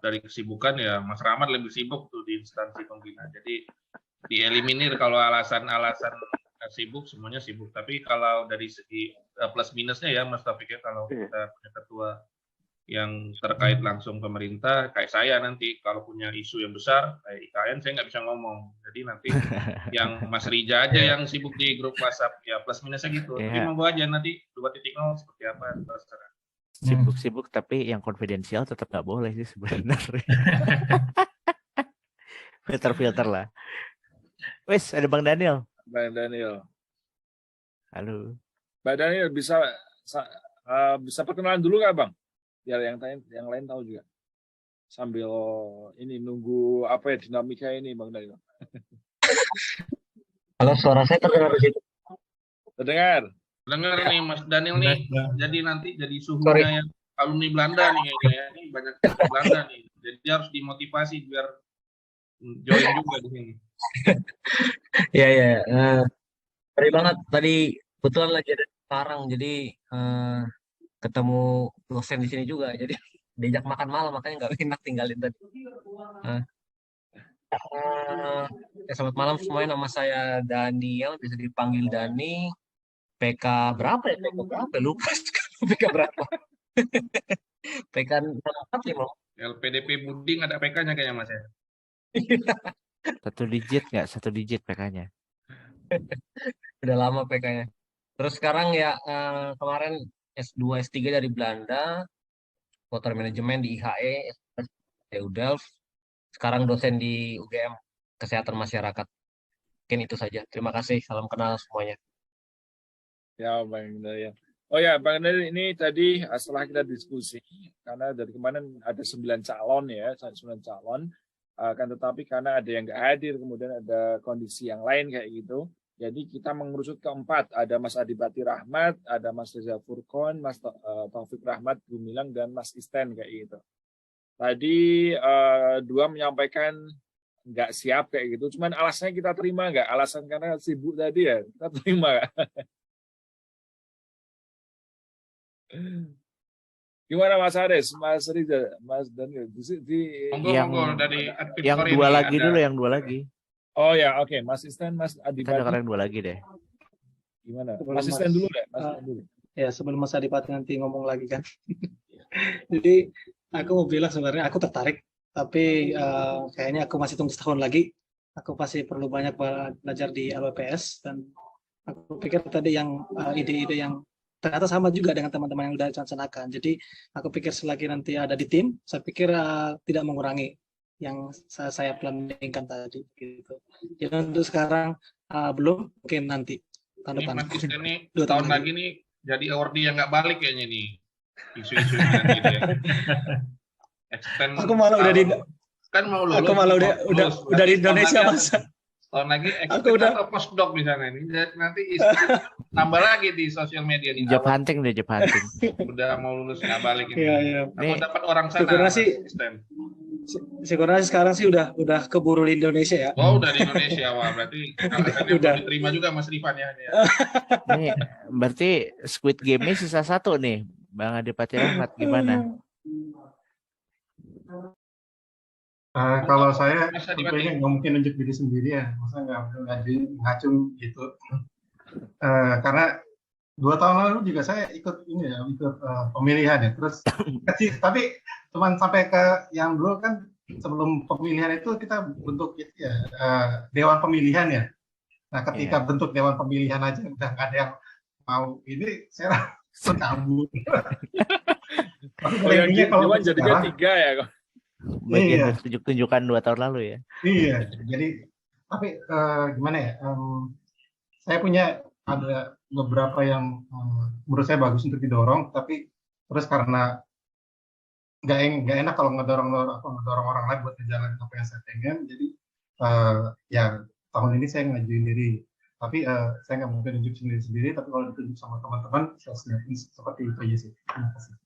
dari kesibukan ya Mas Rahmat lebih sibuk tuh di instansi pembina, jadi dieliminir kalau alasan-alasan sibuk, semuanya sibuk. Tapi kalau dari segi plus minusnya ya Mas Taufik ya, kalau kita punya ketua yang terkait langsung pemerintah, kayak saya nanti kalau punya isu yang besar kayak IKN saya nggak bisa ngomong, jadi nanti yang Mas Rija aja yang sibuk di grup WhatsApp, ya plus minusnya gitu. Tapi monggo aja nanti 2.0 seperti apa terserah. Sibuk-sibuk tapi yang konfidensial tetap nggak boleh sih sebenarnya. Filter lah. Wes ada Bang Daniel. Bang Daniel. Halo. Bang Daniel bisa perkenalan dulu nggak Bang? Biar yang lain tahu juga. Sambil ini nunggu apa ya dinamika ini Bang Daniel. Halo, suara saya terdengar di situ? Terdengar. Dengar nih Mas Daniel nih. Jadi nanti jadi suhunya yang alumni Belanda nih kayaknya. Ini banyak Belanda nih. Jadi harus dimotivasi biar join juga di sini. Iya. Sorry banget tadi kebetulan lagi ada Parang, jadi ketemu dosen di sini juga, jadi diajak makan malam makanya nggak enak tinggalin tadi. Selamat malam semuanya. Nama saya Daniel, bisa dipanggil Dani. PK berapa ya? PK berapa? Lupa sekarang PK berapa. PK 4 ya, Bang? LPDP Buding ada PK-nya kayaknya Mas ya. 1 digit nggak? 1 digit PK-nya. Udah lama PK-nya. Terus sekarang ya kemarin S2 S3 dari Belanda, Hotel Manajemen di IHE, TU Delft. Sekarang dosen di UGM Kesehatan Masyarakat. Mungkin itu saja. Terima kasih. Salam kenal semuanya. Ya, Bang Daniel. Oh ya, Bang Daniel, ini tadi setelah kita diskusi, karena dari kemarin ada 9 calon ya, 9 calon, kan tetapi karena ada yang nggak hadir, kemudian ada kondisi yang lain kayak gitu, jadi kita mengerucut ke 4, ada Mas Adipati Rahmat, ada Mas Reza Furqon, Mas Taufik Rahmat Gumilang, dan Mas Isten kayak gitu. Tadi 2 menyampaikan nggak siap kayak gitu, cuman alasannya kita terima nggak? Alasan karena sibuk tadi ya, kita terima nggak? Gimana Mas Aris, Mas Riza, Mas Daniel? Yang 2 lagi dulu, yang 2 lagi. Oh ya, oke. Mas Isten, Mas Adipati. Kita yang 2 lagi deh. Gimana? Mas Isten dulu deh. Ya, sebelum Mas Adipati nanti ngomong lagi kan. Jadi aku mau bilang sebenarnya aku tertarik, tapi kayaknya aku masih tunggu setahun lagi. Aku pasti perlu banyak belajar di LPS, dan aku pikir tadi yang ide-ide yang ternyata sama juga dengan teman-teman yang udah laksanakan. Jadi aku pikir selagi nanti ada di tim, saya pikir tidak mengurangi yang saya planning-kan tadi. Gitu. Jadi untuk sekarang belum, mungkin nanti tahun depan. Ini 2 tahun lagi nih jadi award yang nggak balik kayaknya nih isu-isu gitu ya. Extend. Aku malah udah di kan mau lulus. Aku malah udah di Indonesia Mas. Tahun lagi aku udah postdoc di sana ini, nanti tambah lagi di sosial media nih. Job hunting deh, job hunting. Udah mau lulus nggak balik ini. Iya. Aku dapat orang sana. Syukurnya sekarang sih udah keburu di Indonesia ya. Oh, udah di Indonesia, wah berarti udah diterima juga Mas Rifan ya. Nih, berarti Squid Game-nya sisa 1 nih, Bang Adipati Rahmat, gimana? Kalau saya tipenya nggak mungkin nunjuk diri sendiri ya, maksudnya nggak ngacung gitu. Karena 2 tahun lalu juga saya ikut ini ya, ikut pemilihan ya. Terus kecil, tapi cuman sampai ke yang dulu kan sebelum pemilihan itu kita bentuk itu ya, dewan pemilihan ya. Nah ketika bentuk dewan pemilihan aja udah nggak ada yang mau ini, saya kabur. Dewan jadinya 3 ya kok. Bagian tunjuk-tunjukkan 2 tahun lalu ya. Iya, jadi tapi gimana ya? Saya punya ada beberapa yang menurut saya bagus untuk didorong, tapi terus karena nggak enak kalau ngedorong orang lain buat menjalankan apa yang saya pengen, jadi ya tahun ini saya ngajuin diri. Tapi saya nggak mungkin tunjuk sendiri, tapi kalau ditunjuk sama teman-teman, saya seperti itu aja sih. Terima kasih.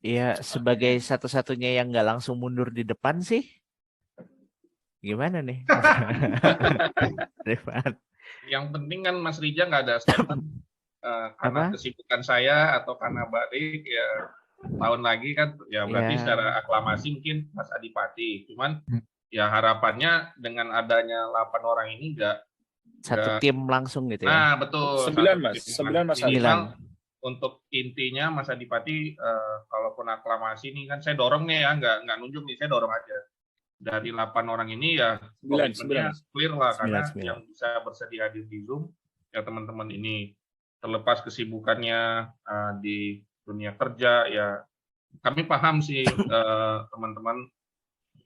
Iya, sebagai satu-satunya yang nggak langsung mundur di depan sih, gimana nih? Yang penting kan Mas Rija nggak ada statement karena kesibukan saya atau karena balik ya tahun lagi kan ya berarti secara aklamasi mungkin Mas Adipati. Cuman ya harapannya dengan adanya 8 orang ini nggak satu tim langsung gitu ya. Nah betul. 9 Mas, 9 Mas Adipati. Untuk intinya Mas Adipati, kalaupun aklamasi nih kan saya dorong nih ya, nggak nunjuk nih, saya dorong aja. Dari 8 orang ini ya komitmennya clear lah, karena yang bisa bersedia hadir di Zoom ya teman-teman ini, terlepas kesibukannya di dunia kerja ya kami paham sih teman-teman,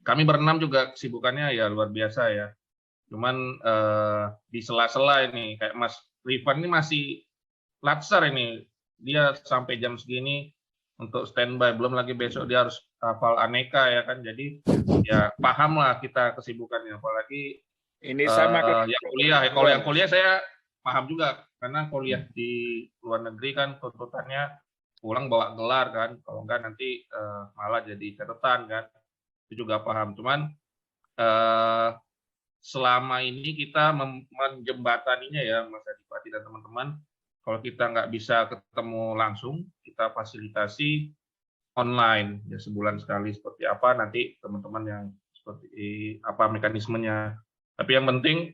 kami berenam juga kesibukannya ya luar biasa ya. Cuman di sela-sela ini kayak Mas Rifan ini masih latsar ini. Dia sampai jam segini untuk standby, belum lagi besok dia harus hafal aneka ya kan, jadi ya paham lah kita kesibukannya, apalagi ini sama yang kuliah. Kalau yang kuliah saya paham juga, karena kuliah di luar negeri kan tuntutannya pulang bawa gelar kan, kalau enggak nanti malah jadi catatan kan, itu juga paham. Cuman selama ini kita menjembataninya ya Mas Adipati dan teman-teman. Kalau kita nggak bisa ketemu langsung, kita fasilitasi online ya sebulan sekali. Seperti apa nanti teman-teman yang seperti apa mekanismenya. Tapi yang penting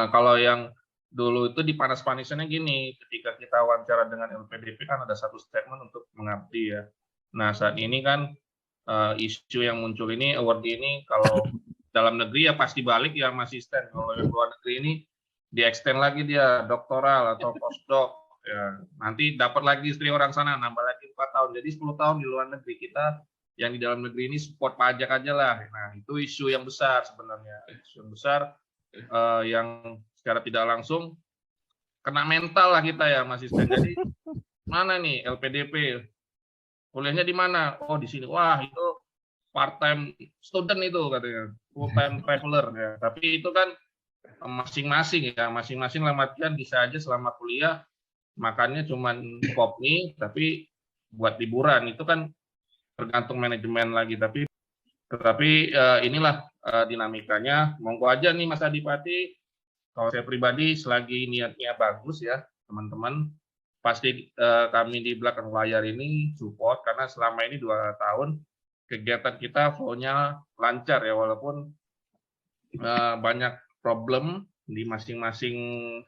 kalau yang dulu itu dipanas-panisannya gini, ketika kita wawancara dengan LPDP kan ada satu statement untuk mengabdi ya. Nah saat ini kan isu yang muncul ini, award ini kalau dalam negeri ya pasti balik ya Mas asisten. Kalau yang luar negeri ini di-extend lagi dia doktoral atau postdoc. Ya, nanti dapat lagi istri orang sana, nambah lagi 4 tahun. Jadi 10 tahun di luar negeri. Kita yang di dalam negeri ini support pajak aja lah. Nah itu isu yang besar sebenarnya. Isu yang besar yang secara tidak langsung kena mental lah kita ya Mas asisten. Jadi mana nih LPDP? Kuliahnya di mana? Oh di sini. Wah itu part-time student itu katanya, full-time traveler ya. Tapi itu kan masing-masing ya, masing-masing lamatian bisa aja selama kuliah makannya cuman kopi, tapi buat liburan itu kan tergantung manajemen lagi. Tetapi inilah dinamikanya. Monggo aja nih Mas Adipati. Kalau saya pribadi selagi niatnya bagus ya teman-teman, pasti kami di belakang layar ini support karena selama ini 2 tahun kegiatan kita flow-nya lancar ya, walaupun banyak problem di masing-masing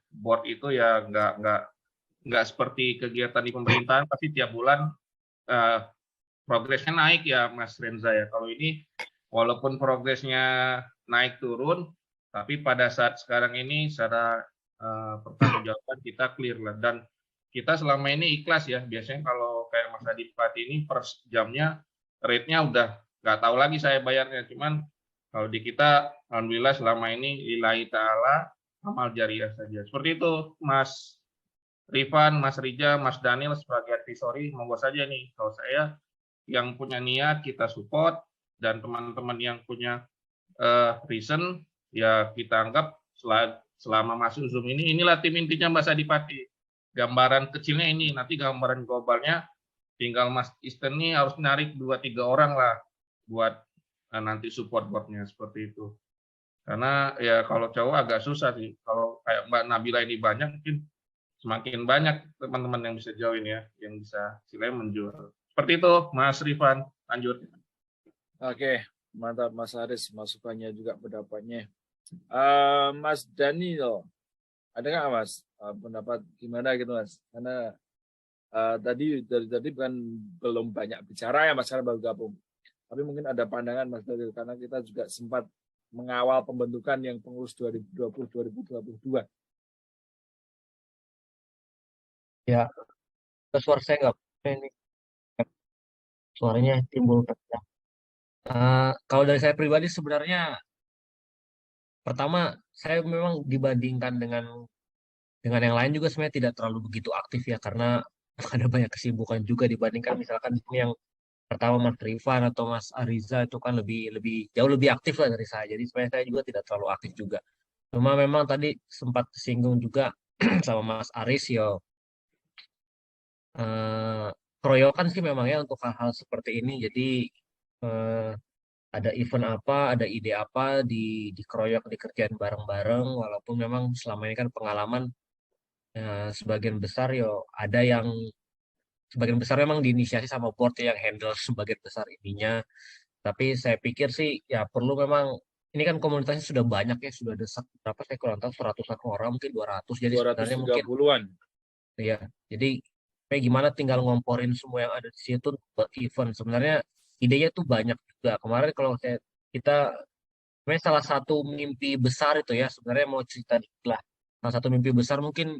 board itu ya nggak seperti kegiatan di pemerintahan, pasti tiap bulan progresnya naik ya Mas Renza ya. Kalau ini walaupun progresnya naik turun, tapi pada saat sekarang ini secara pertanggungjawaban kita clear lah, dan kita selama ini ikhlas ya. Biasanya kalau kayak Mas Adipati ini per jamnya rate-nya udah nggak tahu lagi saya bayarnya. Cuman kalau di kita alhamdulillah selama ini lillahi ta'ala amal jariah saja. Seperti itu Mas Rifan, Mas Rija, Mas Daniel sebagai advisory, monggo saja nih. Kalau saya yang punya niat kita support, dan teman-teman yang punya reason ya kita anggap selama masuk Zoom ini, inilah tim intinya Mas Adipati. Gambaran kecilnya ini, nanti gambaran globalnya tinggal Mas Isten nih harus narik 2-3 orang lah buat nanti support boardnya seperti itu. Karena ya kalau cowok agak susah sih. Kalau kayak Mbak Nabila ini banyak, mungkin semakin banyak teman-teman yang bisa join ya, yang bisa silahkan menjual. Seperti itu Mas Rifan, lanjut. Oke, mantap Mas Haris, masukannya juga pendapatnya. Mas Daniel, ada nggak Mas pendapat gimana gitu Mas? Karena dari tadi kan belum banyak bicara ya Mas, karena baru gabung. Tapi mungkin ada pandangan Mas Daniel, karena kita juga sempat mengawal pembentukan yang pengurus 2020-2022. Ya, suara saya nggak ini, suaranya timbul tegang. Kalau dari saya pribadi sebenarnya, pertama saya memang dibandingkan dengan yang lain juga sebenarnya tidak terlalu begitu aktif ya, karena ada banyak kesibukan juga dibandingkan misalkan yang pertama Mas Rifan atau Mas Ariza itu kan jauh lebih aktif lah dari saya. Jadi sebenarnya saya juga tidak terlalu aktif juga. Cuma memang tadi sempat singgung juga sama Mas Aris yo. Keroyokan sih memang ya untuk hal-hal seperti ini. Jadi ada event apa, ada ide apa, dikeroyok, dikerjain bareng-bareng. Walaupun memang selama ini kan pengalaman sebagian besar ada yang sebagian besar memang diinisiasi sama board yang handle sebagian besar ininya. Tapi saya pikir sih ya perlu memang, ini kan komunitasnya sudah banyak ya, sudah ada berapa saya kurang tahu, 100-an orang, mungkin 200. Jadi sebenarnya mungkin 230-an. Ya, jadi kayak gimana tinggal ngomporin semua yang ada di situ buat event. Sebenarnya idenya tuh banyak juga. Kemarin kalau kita sebenarnya salah satu mimpi besar itu ya, sebenarnya mau cerita dikit lah. Salah satu mimpi besar mungkin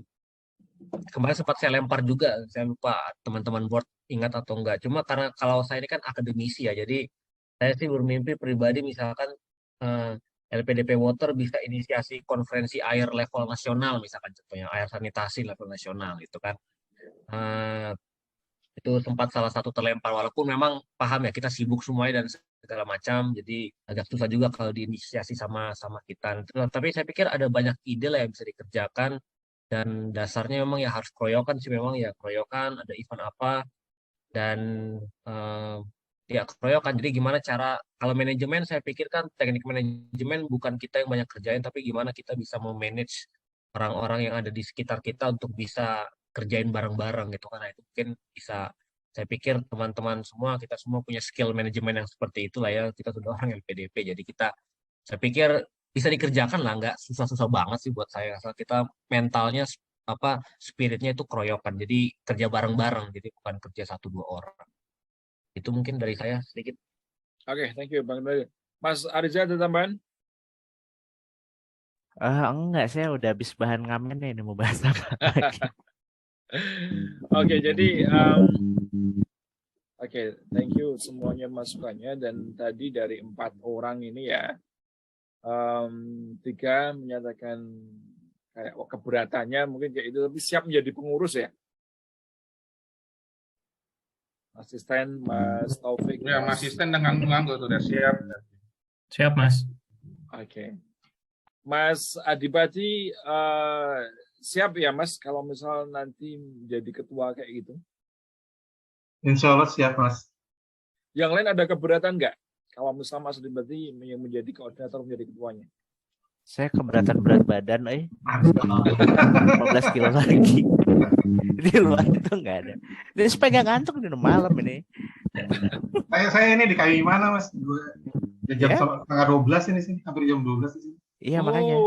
kemarin sempat saya lempar juga, saya lupa teman-teman board ingat atau enggak. Cuma karena kalau saya ini kan akademisi ya, jadi saya sih bermimpi pribadi misalkan LPDP Water bisa inisiasi konferensi air level nasional, misalkan contohnya air sanitasi level nasional gitu kan. Itu sempat salah satu terlempar, walaupun memang paham ya kita sibuk semuanya dan segala macam, jadi agak susah juga kalau diinisiasi sama kita. Tapi saya pikir ada banyak ide lah yang bisa dikerjakan, dan dasarnya memang ya harus keroyokan sih, memang ya keroyokan, ada event apa, dan ya keroyokan. Jadi gimana cara, kalau manajemen saya pikir kan teknik manajemen bukan kita yang banyak kerjain, tapi gimana kita bisa memanage orang-orang yang ada di sekitar kita untuk bisa kerjain bareng-bareng gitu kan. Nah, itu mungkin bisa Saya pikir teman-teman semua, kita semua punya skill manajemen yang seperti itulah ya. Kita sudah orang LPDP, jadi saya pikir bisa dikerjakan lah, nggak susah-susah banget sih buat saya. Asal kita mentalnya spiritnya itu keroyokan, jadi kerja bareng-bareng, jadi bukan kerja 1-2 orang. Itu mungkin dari saya sedikit. Oke, thank you Bang Daniel. Mas Ariza ada tambahan? Enggak, saya udah habis bahan ngamennya ini mau bahas apa lagi. Oke, jadi oke, thank you semuanya masukannya. Dan tadi dari 4 orang ini ya, 3 menyatakan kayak keberatannya mungkin kayak itu, tapi siap menjadi pengurus ya. Asisten Mas Taufik. Ya, Mas Asisten dengan menganggur sudah siap. Siap, Mas. Oke. Mas Adipati siap ya Mas kalau misal nanti menjadi ketua kayak gitu? Insya Allah siap, Mas. Yang lain ada keberatan nggak kalau misal Mas Adipati yang menjadi koordinator, menjadi ketuanya? Saya keberatan berat badan, 15 kilo lagi. Di luar itu nggak ada. Ini supaya nggak ngantuk di malam ini. Saya ini di kayu mana, Mas? Jam setengah 12 ini sih, hampir jam 12 di sini. Iya makanya.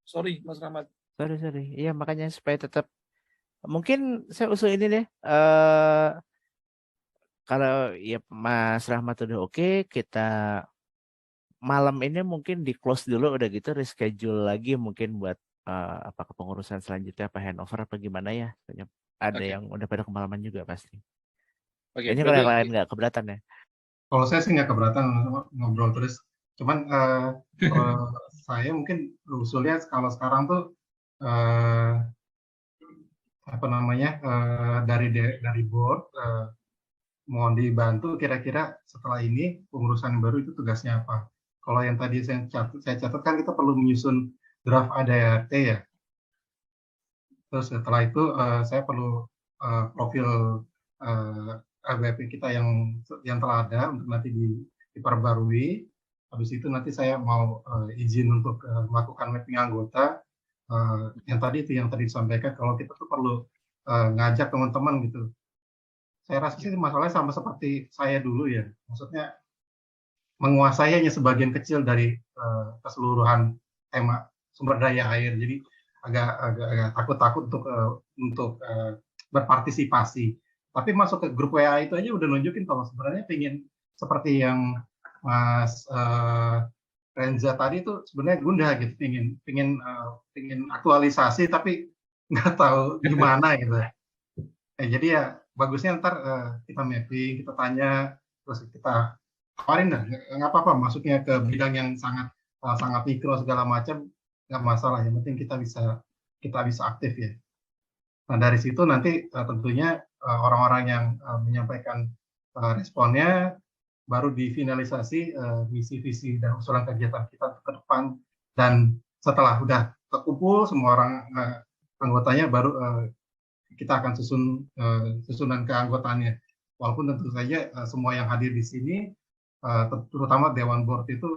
Sorry Mas Rahmat. Sorry. Iya makanya supaya tetap. Mungkin saya usul ini deh. Kalau ya Mas Rahmat udah oke, kita malam ini mungkin di close dulu, udah gitu reschedule lagi mungkin buat kepengurusan selanjutnya, apa handover apa gimana ya. Ada yang udah pada kemalaman juga pasti. Ini kalau yang lain nggak keberatan ya? Kalau saya sih nggak keberatan ngobrol terus. Cuman saya mungkin usulnya kalau sekarang tuh dari board mohon dibantu kira-kira setelah ini pengurusan baru itu tugasnya apa. Kalau yang tadi saya catat kan kita perlu menyusun draft ADART ya. Terus setelah itu saya perlu profil ABP kita yang telah ada untuk nanti diperbarui. Habis itu nanti saya mau izin untuk melakukan mapping anggota. Yang tadi disampaikan kalau kita tuh perlu ngajak teman-teman gitu. Saya rasa sih masalahnya sama seperti saya dulu ya. Maksudnya menguasai hanya sebagian kecil dari keseluruhan tema sumber daya air. Jadi agak takut untuk berpartisipasi. Tapi masuk ke grup WA itu aja udah nunjukin kalau sebenarnya pengen seperti yang Mas Renza tadi itu sebenarnya gundah gitu, pengen aktualisasi tapi nggak tahu gimana gitu. Jadi ya bagusnya ntar kita mapping, kita tanya, terus kita tawarin dah, nggak apa-apa masuknya ke bidang yang sangat mikro segala macam, nggak masalah, yang penting kita bisa aktif ya. Nah dari situ nanti tentunya orang-orang yang menyampaikan responnya baru difinalisasi misi visi dan usulan kegiatan kita ke depan, dan setelah udah terkumpul semua orang anggotanya baru kita akan susunan keanggotaannya. Walaupun tentu saja semua yang hadir di sini terutama Dewan Board itu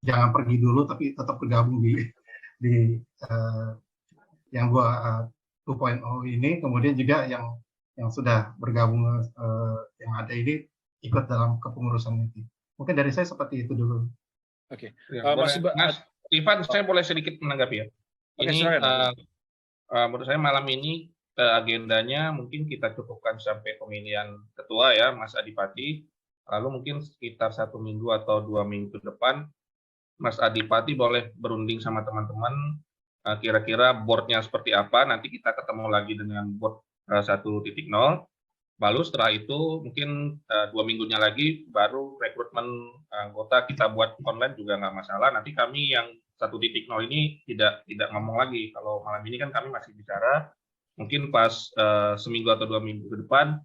jangan pergi dulu tapi tetap bergabung di yang 2.0 ini, kemudian juga yang sudah bergabung yang ada ini ikut dalam kepengurusan itu. Mungkin dari saya seperti itu dulu. Oke. Mas Ivan, saya boleh sedikit menanggapi ya. Ini menurut saya malam ini agendanya mungkin kita cukupkan sampai pemilihan ketua ya, Mas Adipati. Lalu mungkin sekitar 1 minggu atau 2 minggu ke depan, Mas Adipati boleh berunding sama teman-teman kira-kira boardnya seperti apa. Nanti kita ketemu lagi dengan board 1.0. Lalu setelah itu mungkin 2 minggunya lagi baru rekrutmen anggota kita buat online juga nggak masalah. Nanti kami yang 1.0 ini tidak ngomong lagi. Kalau malam ini kan kami masih bicara. Mungkin pas seminggu atau 2 minggu ke depan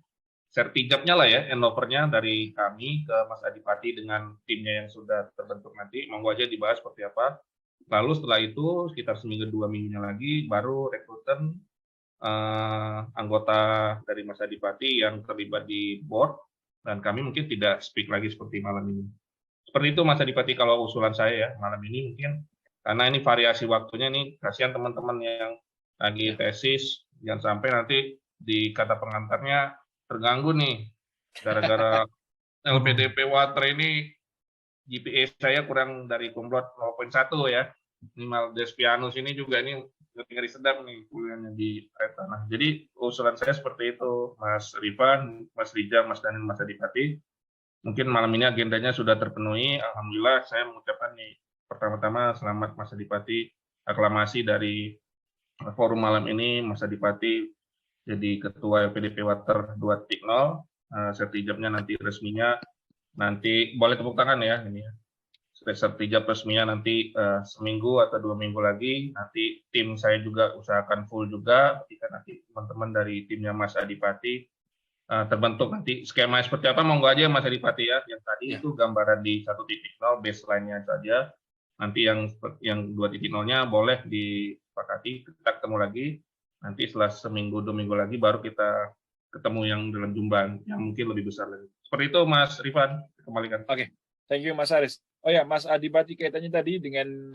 sertijabnya lah ya, handovernya dari kami ke Mas Adipati dengan timnya yang sudah terbentuk nanti. Monggo aja dibahas seperti apa. Lalu setelah itu sekitar seminggu 2 minggunya lagi baru rekrutmen anggota dari Mas Adipati yang terlibat di board, dan kami mungkin tidak speak lagi seperti malam ini. Seperti itu Mas Adipati kalau usulan saya ya malam ini, mungkin karena ini variasi waktunya nih, kasihan teman-teman yang lagi tesis, jangan sampai nanti di kata pengantarnya terganggu nih gara-gara LPDP water ini GPA saya kurang dari kumlot 0,1 ya. Minimal Despianus ini juga ini ngeri sedap nih kuliahnya di air tanah. Jadi usulan saya seperti itu, Mas Rifan, Mas Rija, Mas Daniel, Mas Adipati. Mungkin malam ini agendanya sudah terpenuhi. Alhamdulillah saya mengucapkan nih pertama-tama selamat Mas Adipati, aklamasi dari forum malam ini, Mas Adipati jadi Ketua LPDP Water 2.0. Sertijabnya nanti resminya nanti boleh tepuk tangan ya ini ya. Sertijab resminya nanti seminggu atau 2 minggu lagi. Nanti tim saya juga usahakan full juga. Ketika nanti teman-teman dari timnya Mas Adipati terbentuk nanti skema seperti apa, monggo aja Mas Adipati ya. Yang tadi itu gambaran di 1.0 baseline-nya saja. Nanti yang 2.0-nya boleh disepakati, kita ketemu lagi. Nanti setelah seminggu 2 minggu lagi baru kita ketemu yang dalam jumlah yang mungkin lebih besar lagi. Seperti itu Mas Rifan, kembalikan. Oke, thank you Mas Aris. Oh ya, Mas Adipati kaitannya tadi dengan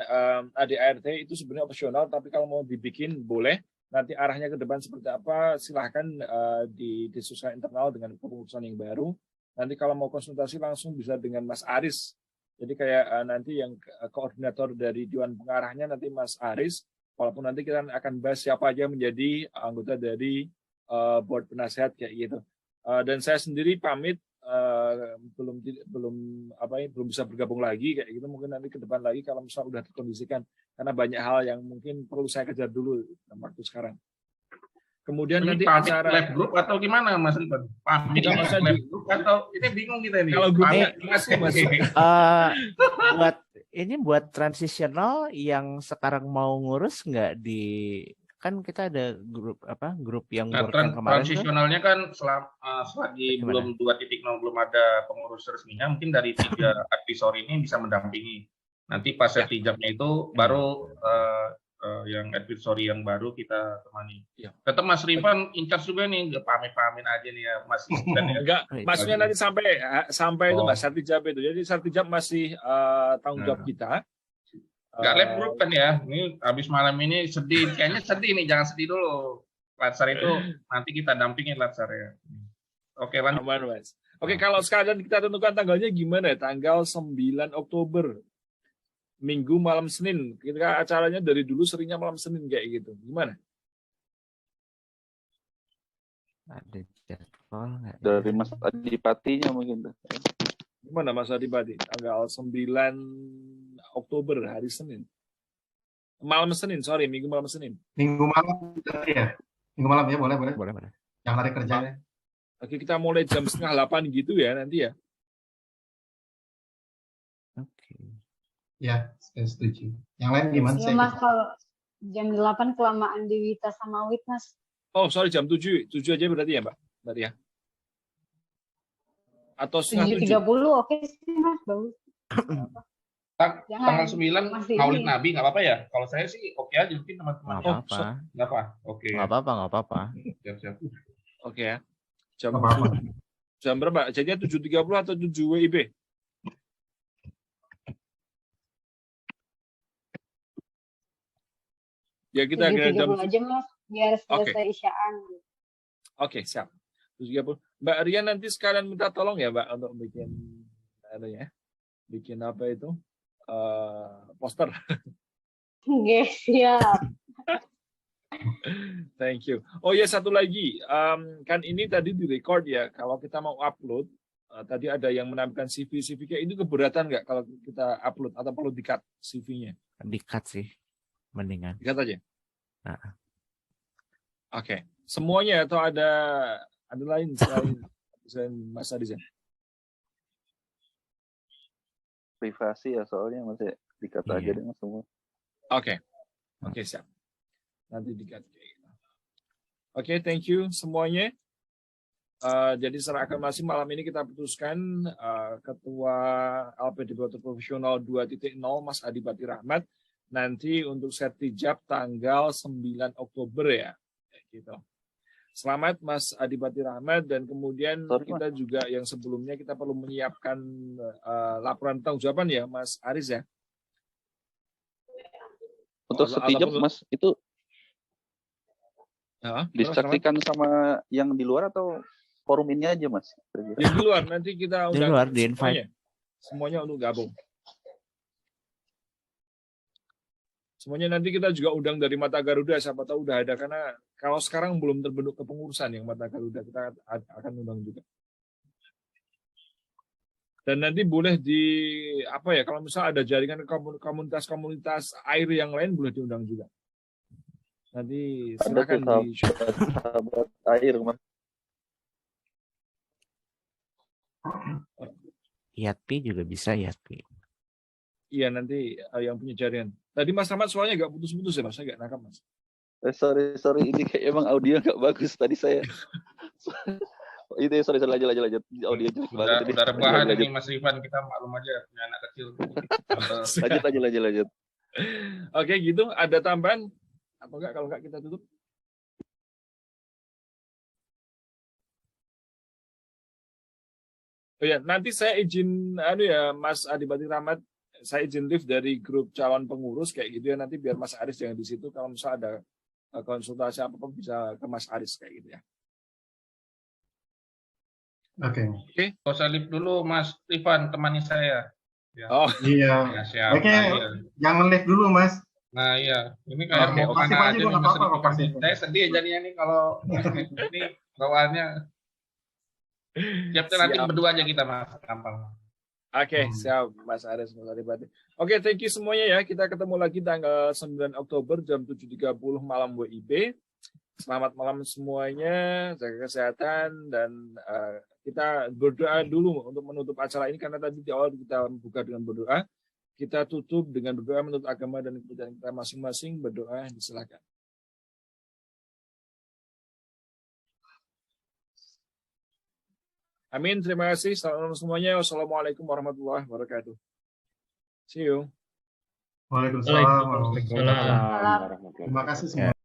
ADART itu sebenarnya opsional, tapi kalau mau dibikin boleh. Nanti arahnya ke depan seperti apa, silahkan didiskusikan internal dengan kepengurusan yang baru. Nanti kalau mau konsultasi langsung bisa dengan Mas Aris. Jadi kayak nanti yang koordinator dari Dewan Pengarahnya nanti Mas Aris. Walaupun nanti kita akan bahas siapa aja menjadi anggota dari board penasehat kayak gitu. Dan saya sendiri pamit belum bisa bergabung lagi kayak gitu. Mungkin nanti ke depan lagi kalau misalnya udah terkondisikan, karena banyak hal yang mungkin perlu saya kejar dulu waktu sekarang. Kemudian ini nanti pamit acara live group atau gimana Mas Rifan? Pamit live group atau ini bingung kita ini. Kalau grupnya buat transisional yang sekarang mau ngurus nggak di, kan kita ada grup yang kemarin transisionalnya kan selagi belum 2.0 belum ada pengurus resminya, mungkin dari 3 advisor ini bisa mendampingi. Nanti pas sertijabnya itu baru yang advisory yang baru kita temani. Tetap Mas Rifan in charge juga nih, nggak pamit-pamit aja nih ya Mas. Enggak, maksudnya nanti sampai itu Mas sertijab itu. Jadi sertijab masih tanggung jawab kita. Nggak live group kan ya, ini habis malam ini sedih, kayaknya sedih nih, jangan sedih dulu. Latsar itu nanti kita dampingin Latsar ya. Oke lanjut. Oke, kalau sekalian kita tentukan tanggalnya gimana? Tanggal 9 Oktober, Minggu malam Senin. Kita acaranya dari dulu seringnya malam Senin kayak gitu. Gimana? Ada jadwal nggak? Dari Mas Adipatinya mungkin. Gimana Mas Adipati? Tanggal 9 Oktober, hari Senin. Malam Senin, sorry, Minggu malam Senin. Minggu malam ya. Minggu malam ya, boleh. Yang hari kerjanya. Oke, kita mulai jam 7:30 gitu ya nanti ya. Oke. Ya, saya setuju. Yang lain gimana? Ya Mas, kalau jam 8 kelamaan di Wita sama Wit Mas. Oh, sorry, jam 7 aja berarti ya Mbak ya? Atau 7.30 oke sih Mas, bagus. Tanggal 9 Maulid Nabi nggak apa-apa ya? Kalau saya sih oke aja, mungkin teman-teman. Nggak apa. Oke. Nggak apa. Siap. Oke ya. Jam berapa? Jadinya 7.30 atau 7 WIB? Ya kita kira jam 7.30 aja Mas, biar selesai isyaan. Oke, siap. 7.30. Mbak Rian nanti sekalian minta tolong ya Mbak untuk bikin apa itu? Poster. Oke, siap. Thank you. Oh ya, satu lagi, kan ini tadi direcord ya. Kalau kita mau upload, tadi ada yang menampilkan CV-nya. Ini keberatan nggak kalau kita upload atau perlu di-cut CV-nya? Di-cut sih, mendingan. Di-cut aja. Nah. Oke, semuanya atau ada lain selain Mas Adizan? Privasi ya soalnya masih di-cut aja dengan semua. Oke, siap. Nanti di-cut. Oke, thank you semuanya. Jadi secara aklamasi malam ini kita putuskan Ketua LPDP Water Profesional 2.0 Mas Adipati Rahmat. Nanti untuk sertijab tanggal 9 Oktober ya. Gitu. Selamat Mas Adipati Rahmat, dan kemudian kita juga yang sebelumnya kita perlu menyiapkan laporan tanggung-jawaban ya Mas Aris ya. Untuk sertijab Mas itu disaksikan sama yang di luar atau forum ini aja Mas. Di luar nanti kita Di undang luar, di invite. semuanya untuk gabung. Semuanya nanti kita juga undang dari Mata Garuda, siapa tahu udah ada, karena kalau sekarang belum terbentuk kepengurusan yang Mata Garuda, kita akan undang juga. Dan nanti boleh kalau misalnya ada jaringan komunitas-komunitas air yang lain boleh diundang juga. Nanti silakan di sahabat air Mas. IATP juga bisa IATP. Iya, nanti yang punya jaringan. Tadi Mas Rahmat suaranya nggak putus-putus ya Mas, saya nggak nangkap Mas. Sorry ini kayak emang audio nggak bagus tadi saya. Itu sorry lanjut audio jelek banget. Udah rebahan ini Mas Rifan, kita maklum aja punya anak kecil. lanjut. Oke gitu, ada tambahan apa enggak? Kalau enggak kita tutup. Oh ya, nanti saya izin Mas Adipati Rahmat, saya izin live dari grup calon pengurus kayak gitu ya, nanti biar Mas Aris jangan di situ, kalau misalnya ada konsultasi apa-apa bisa ke Mas Aris kayak gitu ya. Oke. Gak usah live dulu Mas Rifan, temani saya. Ya. Oh iya. Ya, siap. Oke, jangan live dulu Mas. Nah iya, ini kayak mau mana aja nih Mas Rifan. Saya sedih jadinya nih kalau ini bawaannya. Siap nanti berdua aja kita Mas, gampang. Oke, siap Mas Aris, Mas Adipati. Oke, thank you semuanya ya. Kita ketemu lagi tanggal 9 Oktober jam 7.30 malam WIB. Selamat malam semuanya, jaga kesehatan, dan kita berdoa dulu untuk menutup acara ini, karena tadi di awal kita buka dengan berdoa, kita tutup dengan berdoa menurut agama dan kepercayaan kita masing-masing. Berdoa, disilakan. Amin, terima kasih. Selamat malam semuanya. Wassalamualaikum warahmatullahi wabarakatuh. See you. Waalaikumsalam. Terima kasih semua.